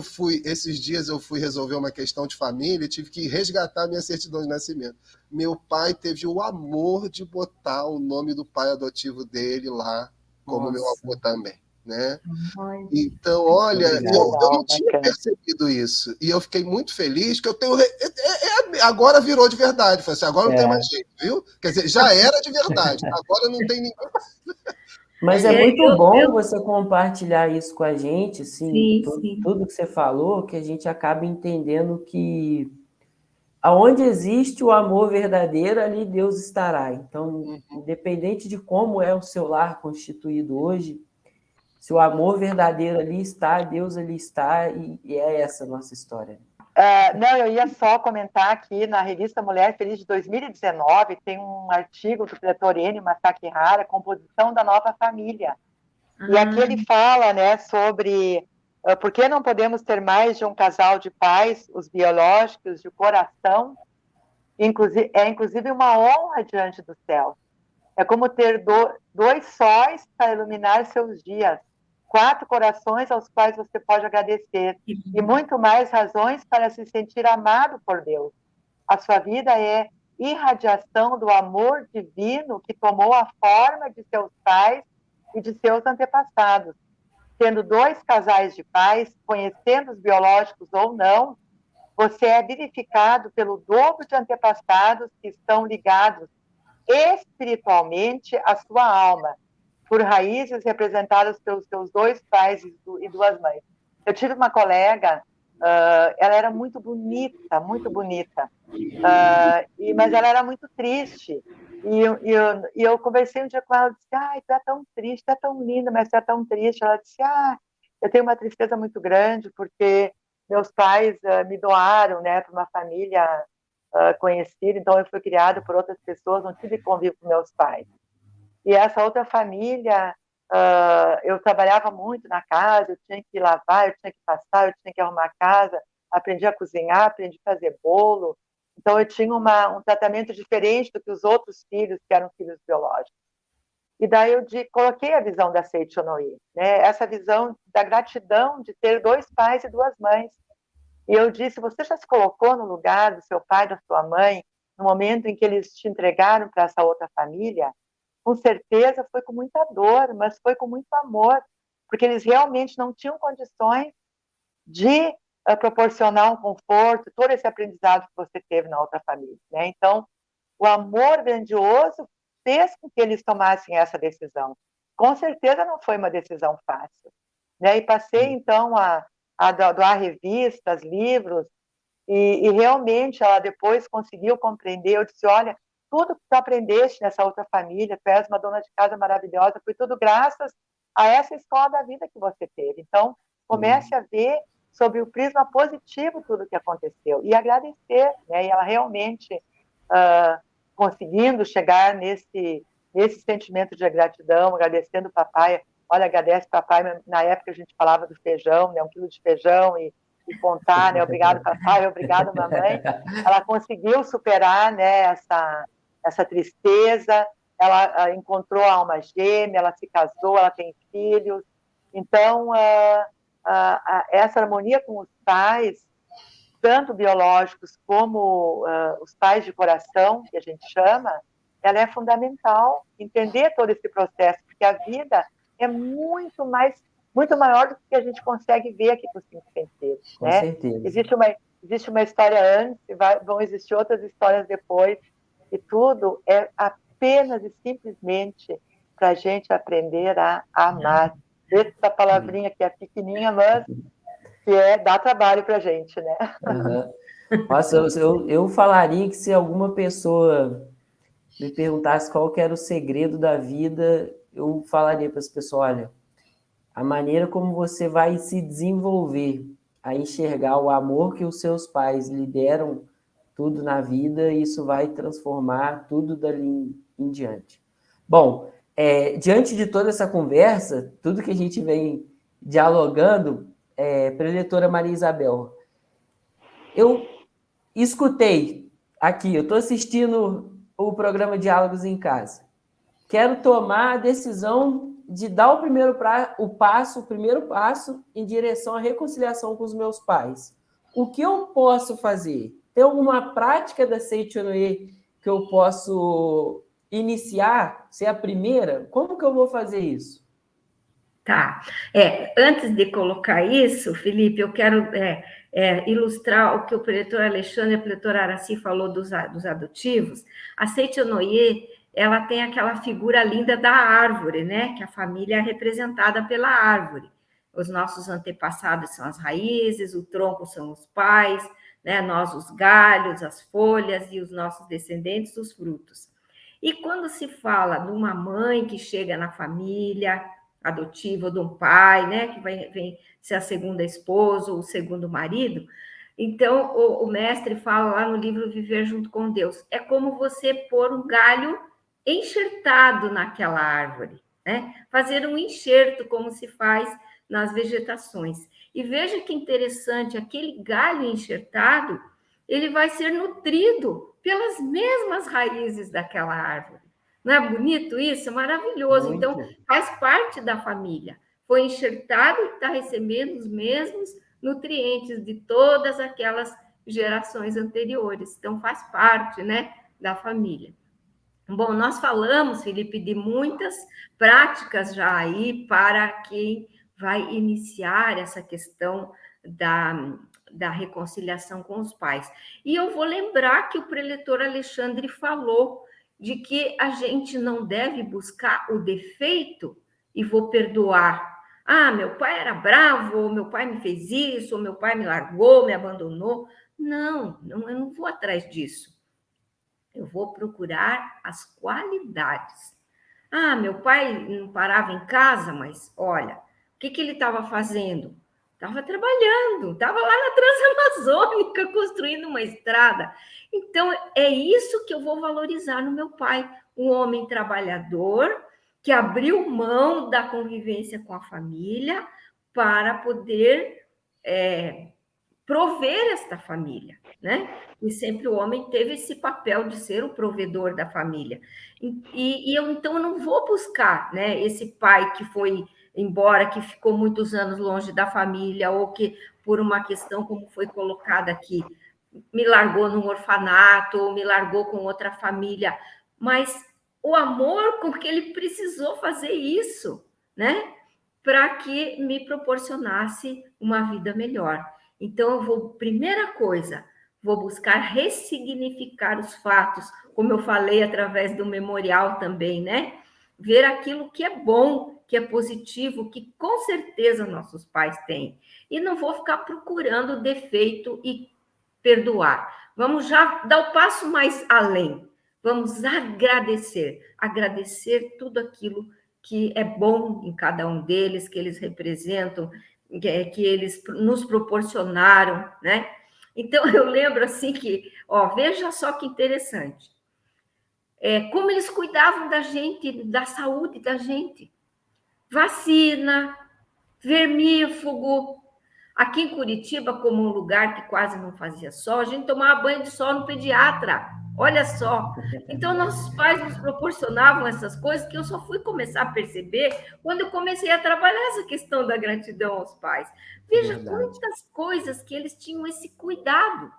C: esses dias eu fui resolver uma questão de família e tive que resgatar minha certidão de nascimento. Meu pai teve o amor de botar o nome do pai adotivo dele lá, como meu avô também, né? Então, olha, eu não tinha percebido isso. E eu fiquei muito feliz que eu tenho. Agora virou de verdade. Falei assim, agora não tem mais jeito, viu? Quer dizer, já era de verdade. Agora não tem ninguém.
B: Mas é muito bom você compartilhar isso com a gente, assim, tudo que você falou, que a gente acaba entendendo que aonde existe o amor verdadeiro, ali Deus estará. Então, independente de como é o seu lar constituído hoje, se o amor verdadeiro ali está, Deus ali está, e é essa a nossa história.
D: Não, eu ia só comentar aqui na revista Mulher Feliz de 2019, tem um artigo do Pretor Ennio Masakihara, Composição da Nova Família. E aqui ele fala, né, sobre por que não podemos ter mais de um casal de pais, os biológicos, de coração. Inclusive uma honra diante do céu. É como ter dois sóis para iluminar seus dias, 4 corações aos quais você pode agradecer, e muito mais razões para se sentir amado por Deus. A sua vida é irradiação do amor divino que tomou a forma de seus pais e de seus antepassados. Tendo 2 casais de pais, conhecendo os biológicos ou não, você é vivificado pelo dobro de antepassados que estão ligados espiritualmente à sua alma, por raízes representadas pelos seus 2 pais e 2 mães. Eu tive uma colega, ela era muito bonita, mas ela era muito triste. E eu conversei um dia com ela e disse, tu é tão triste, tu é tão linda, mas tu é tão triste. Ela disse, eu tenho uma tristeza muito grande, porque meus pais me doaram, né, para uma família conhecida, então eu fui criada por outras pessoas, não tive convívio com meus pais. E essa outra família, eu trabalhava muito na casa, eu tinha que lavar, eu tinha que passar, eu tinha que arrumar a casa, aprendi a cozinhar, aprendi a fazer bolo. Então eu tinha um tratamento diferente do que os outros filhos, que eram filhos biológicos. E daí eu coloquei a visão da Seiichi Onoe, né? Essa visão da gratidão de ter 2 pais e 2 mães. E eu disse, você já se colocou no lugar do seu pai e da sua mãe, no momento em que eles te entregaram para essa outra família? Com certeza foi com muita dor, mas foi com muito amor, porque eles realmente não tinham condições de proporcionar um conforto, todo esse aprendizado que você teve na outra família, né? Então, o amor grandioso fez com que eles tomassem essa decisão. Com certeza não foi uma decisão fácil, né? E passei, então, a doar revistas, livros, e realmente ela depois conseguiu compreender. Eu disse, olha, tudo que tu aprendeste nessa outra família, tu és uma dona de casa maravilhosa, foi tudo graças a essa escola da vida que você teve. Então, comece a ver sobre o prisma positivo tudo que aconteceu e agradecer, né? E ela realmente conseguindo chegar nesse sentimento de gratidão, agradecendo o papai. Olha, agradece papai, na época a gente falava do feijão, né? 1 quilo de feijão e contar, né? Obrigado papai, obrigado mamãe. Ela conseguiu superar, né, essa tristeza. Ela encontrou a alma gêmea, ela se casou, ela tem filhos. Então, essa harmonia com os pais, tanto biológicos como os pais de coração, que a gente chama, ela é fundamental. Entender todo esse processo, porque a vida é muito maior do que a gente consegue ver aqui com os 5 sentidos,
B: Com
D: né?
B: certeza.
D: Existe uma história antes, vão existir outras histórias depois, e tudo é apenas e simplesmente para a gente aprender a amar. Essa palavrinha que é pequenininha, mas que dá trabalho para a gente, né?
B: Uhum. Nossa, eu falaria que se alguma pessoa me perguntasse qual que era o segredo da vida, eu falaria para as pessoas, olha, a maneira como você vai se desenvolver a enxergar o amor que os seus pais lhe deram tudo na vida, isso vai transformar tudo dali em diante. Bom, diante de toda essa conversa, tudo que a gente vem dialogando, preletora Maria Isabel, eu escutei aqui, eu estou assistindo o programa Diálogos em Casa. Quero tomar a decisão de dar o primeiro passo em direção à reconciliação com os meus pais. O que eu posso fazer? Tem alguma prática da Seiichi Onoe que eu posso iniciar? Ser a primeira? Como que eu vou fazer isso?
E: Tá. Antes de colocar isso, Felipe, eu quero ilustrar o que o preletor Alexandre e a preletora Araci falou dos adotivos. A Seiichi Onoe, ela tem aquela figura linda da árvore, né? Que a família é representada pela árvore. Os nossos antepassados são as raízes, o tronco são os pais, né? Nós os galhos, as folhas e os nossos descendentes, os frutos. E quando se fala de uma mãe que chega na família adotiva, ou de um pai, né? Que vem ser a segunda esposa ou o segundo marido. Então, o mestre fala lá no livro Viver Junto com Deus, é como você pôr um galho enxertado naquela árvore, né? Fazer um enxerto, como se faz nas vegetações. E veja que interessante, aquele galho enxertado, ele vai ser nutrido pelas mesmas raízes daquela árvore. Não é bonito isso? É maravilhoso.
B: Muito.
E: Então, faz parte da família. Foi enxertado e está recebendo os mesmos nutrientes de todas aquelas gerações anteriores. Então, faz parte, né, da família. Bom, nós falamos, Felipe, de muitas práticas já aí para quem vai iniciar essa questão da reconciliação com os pais. E eu vou lembrar que o preletor Alexandre falou de que a gente não deve buscar o defeito e vou perdoar. Ah, meu pai era bravo, ou meu pai me fez isso, ou meu pai me largou, me abandonou. Não, eu não vou atrás disso. Eu vou procurar as qualidades. Ah, meu pai não parava em casa, mas olha, o que ele estava fazendo? Estava trabalhando, estava lá na Transamazônica, construindo uma estrada. Então, é isso que eu vou valorizar no meu pai. Um homem trabalhador que abriu mão da convivência com a família para poder prover esta família. né? E sempre o homem teve esse papel de ser o provedor da família. E eu, então, não vou buscar, né, esse pai que foi embora, que ficou muitos anos longe da família, ou que, por uma questão, como foi colocada aqui, me largou num orfanato, ou me largou com outra família, mas o amor com que ele precisou fazer isso, né? Para que me proporcionasse uma vida melhor. Então, eu vou, primeira coisa, vou buscar ressignificar os fatos, como eu falei através do memorial também, né? Ver aquilo que é bom, que é positivo, que com certeza nossos pais têm. E não vou ficar procurando defeito e perdoar. Vamos já dar o passo mais além. Vamos agradecer tudo aquilo que é bom em cada um deles, que eles representam, que eles nos proporcionaram, né? Então, eu lembro assim que, ó, veja só que interessante, como eles cuidavam da gente, da saúde da gente. Vacina, vermífugo. Aqui em Curitiba, como um lugar que quase não fazia sol, a gente tomava banho de sol no pediatra. Olha só. Então, nossos pais nos proporcionavam essas coisas que eu só fui começar a perceber quando eu comecei a trabalhar essa questão da gratidão aos pais. Veja quantas coisas que eles tinham esse cuidado.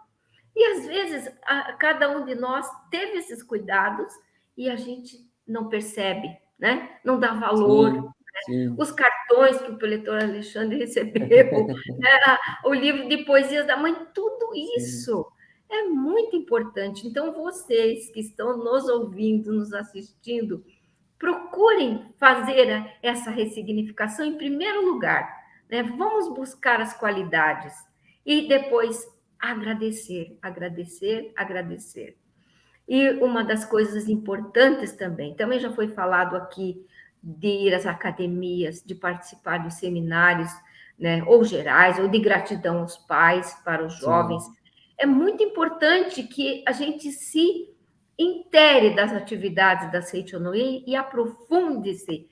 E: E, às vezes, cada um de nós teve esses cuidados e a gente não percebe, né? Não dá valor.
B: Sim, sim.
E: Os cartões que o eleitor Alexandre recebeu, né? O livro de poesias da mãe, tudo isso é muito importante. Então, vocês que estão nos ouvindo, nos assistindo, procurem fazer essa ressignificação em primeiro lugar, né? Vamos buscar as qualidades e depois agradecer, agradecer, agradecer. E uma das coisas importantes também já foi falado aqui, de ir às academias, de participar dos seminários, né, ou gerais, ou de gratidão aos pais, para os jovens. Sim. É muito importante que a gente se intere das atividades da Seichonoye e aprofunde-se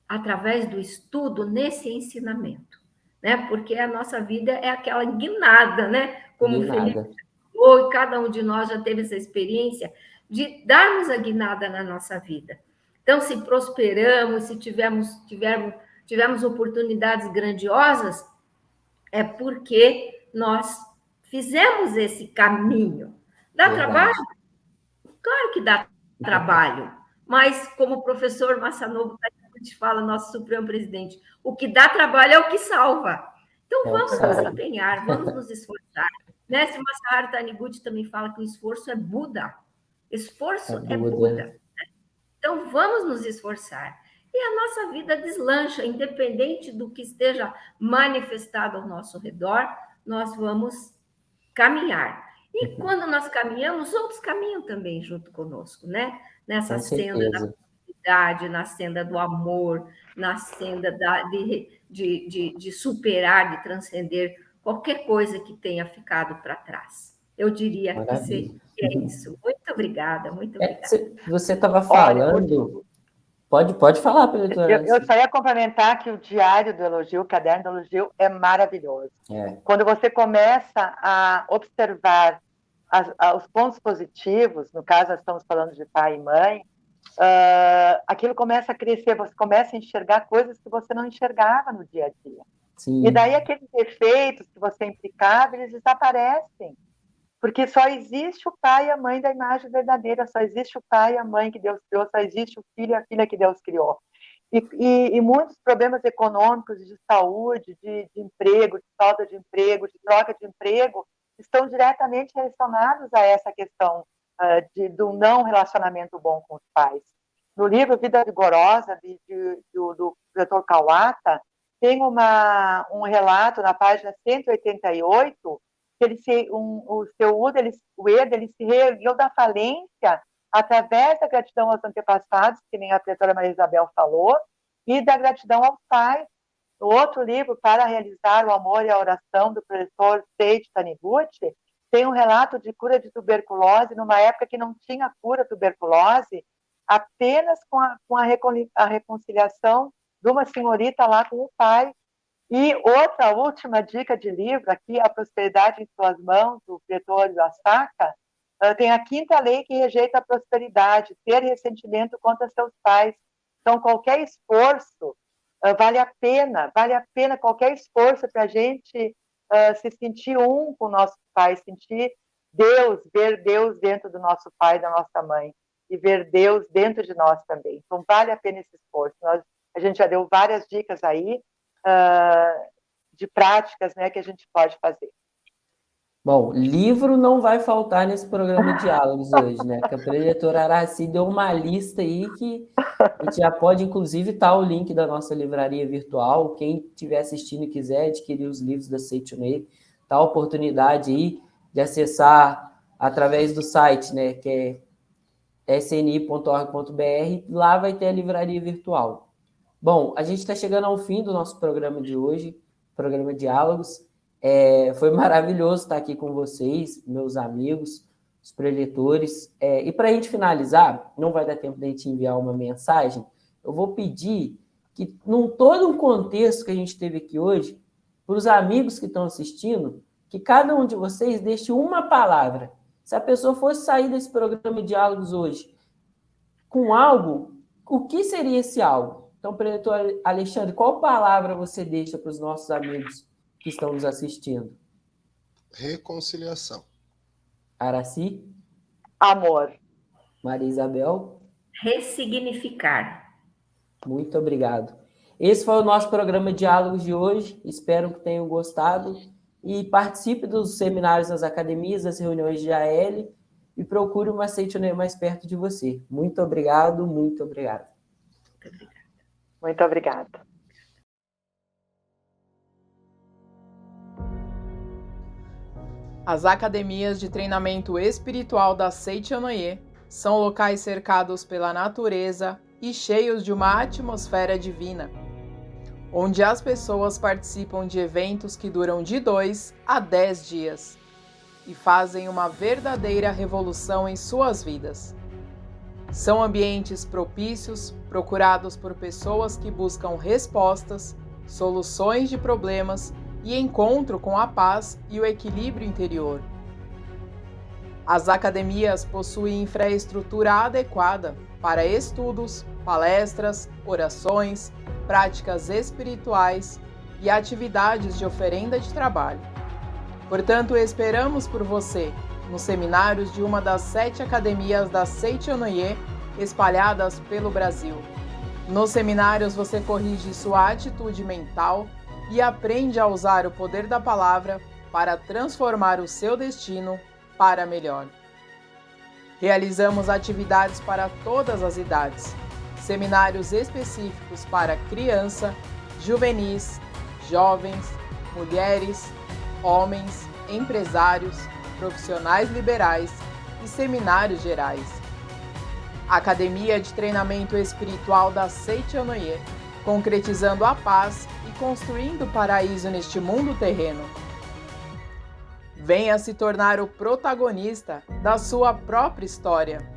E: através do estudo nesse ensinamento, né? Porque a nossa vida é aquela guinada, né? Como o Felipe falou, e cada um de nós já teve essa experiência de darmos a guinada na nossa vida. Então, se prosperamos, se tivemos oportunidades grandiosas, é porque nós fizemos esse caminho. Dá trabalho? Claro que dá trabalho, mas como o professor Masanobu fala, nosso Supremo Presidente, o que dá trabalho é o que salva. Então, vamos nos empenhar, vamos nos esforçar. Mestre Masaharu Taniguchi também fala que o esforço é Buda. Esforço é Buda. Então, vamos nos esforçar. E a nossa vida deslancha, independente do que esteja manifestado ao nosso redor, nós vamos caminhar. E quando nós caminhamos, outros caminham também junto conosco, né? Nessa senda da possibilidade, na senda do amor, na senda de superar, de transcender qualquer coisa que tenha ficado para trás. Eu diria que é isso. Muito obrigada, muito obrigada.
B: Você estava falando... Pode falar, Pedro.
D: Eu só ia complementar que o diário do elogio, o caderno do elogio, é maravilhoso. Quando você começa a observar os pontos positivos, no caso, nós estamos falando de pai e mãe, aquilo começa a crescer, você começa a enxergar coisas que você não enxergava no dia a dia. Sim. E daí aqueles defeitos que você implicava, eles desaparecem. Porque só existe o pai e a mãe da imagem verdadeira, só existe o pai e a mãe que Deus criou, só existe o filho e a filha que Deus criou. E muitos problemas econômicos, de saúde, de emprego, de falta de emprego, de troca de emprego, estão diretamente relacionados a essa questão do não relacionamento bom com os pais. No livro Vida Vigorosa, do Dr. Kawata, tem um relato na página 188, que o Ueda se reergueu da falência através da gratidão aos antepassados, que nem a professora Maria Isabel falou, e da gratidão aos pais. No outro livro, Para Realizar o Amor e a Oração, do professor Seiichi Taniguchi, tem um relato de cura de tuberculose, numa época que não tinha cura tuberculose, apenas com a reconciliação de uma senhorita lá com o pai. E outra última dica de livro aqui, A Prosperidade em Suas Mãos, do Pretório Asaka, tem a 5ª lei que rejeita a prosperidade, ter ressentimento contra seus pais. Então, qualquer esforço vale a pena qualquer esforço para a gente se sentir um com o nosso pai, sentir Deus, ver Deus dentro do nosso pai, da nossa mãe, e ver Deus dentro de nós também. Então, vale a pena esse esforço. A gente já deu várias dicas aí de práticas, né, que a gente pode fazer.
B: Bom, livro não vai faltar nesse programa de diálogos hoje, né? Que a preletora Araci deu uma lista aí que a gente já pode, inclusive, estar o link da nossa livraria virtual. Quem estiver assistindo e quiser adquirir os livros da Seitonei, tá a oportunidade aí de acessar através do site, né? Que é sni.org.br. Lá vai ter a livraria virtual. Bom, a gente está chegando ao fim do nosso programa de hoje, programa Diálogos. Foi maravilhoso estar aqui com vocês, meus amigos, os preletores. E para a gente finalizar, não vai dar tempo de a gente enviar uma mensagem, eu vou pedir que, num todo um contexto que a gente teve aqui hoje, para os amigos que estão assistindo, que cada um de vocês deixe uma palavra. Se a pessoa fosse sair desse programa de Diálogos hoje com algo, o que seria esse algo? Então, preletor Alexandre, qual palavra você deixa para os nossos amigos que estão nos assistindo?
C: Reconciliação.
B: Araci?
D: Amor.
B: Maria Isabel?
E: Ressignificar.
B: Muito obrigado. Esse foi o nosso programa Diálogos de hoje. Espero que tenham gostado. E participe dos seminários nas academias, das reuniões de AL e procure uma Seitonei mais perto de você. Muito obrigado, muito obrigado.
D: Muito obrigada.
F: As academias de treinamento espiritual da Seitonei são locais cercados pela natureza e cheios de uma atmosfera divina, onde as pessoas participam de eventos que duram de 2 a 10 dias e fazem uma verdadeira revolução em suas vidas. São ambientes propícios, procurados por pessoas que buscam respostas, soluções de problemas e encontro com a paz e o equilíbrio interior. As academias possuem infraestrutura adequada para estudos, palestras, orações, práticas espirituais e atividades de oferenda de trabalho. Portanto, esperamos por você nos seminários de uma das 7 academias da Seitonei espalhadas pelo Brasil. Nos seminários você corrige sua atitude mental e aprende a usar o poder da palavra para transformar o seu destino para melhor. Realizamos atividades para todas as idades, seminários específicos para criança, juvenis, jovens, mulheres, homens, empresários, profissionais liberais e seminários gerais. Academia de Treinamento Espiritual da Seitonei, concretizando a paz e construindo o paraíso neste mundo terreno. Venha se tornar o protagonista da sua própria história.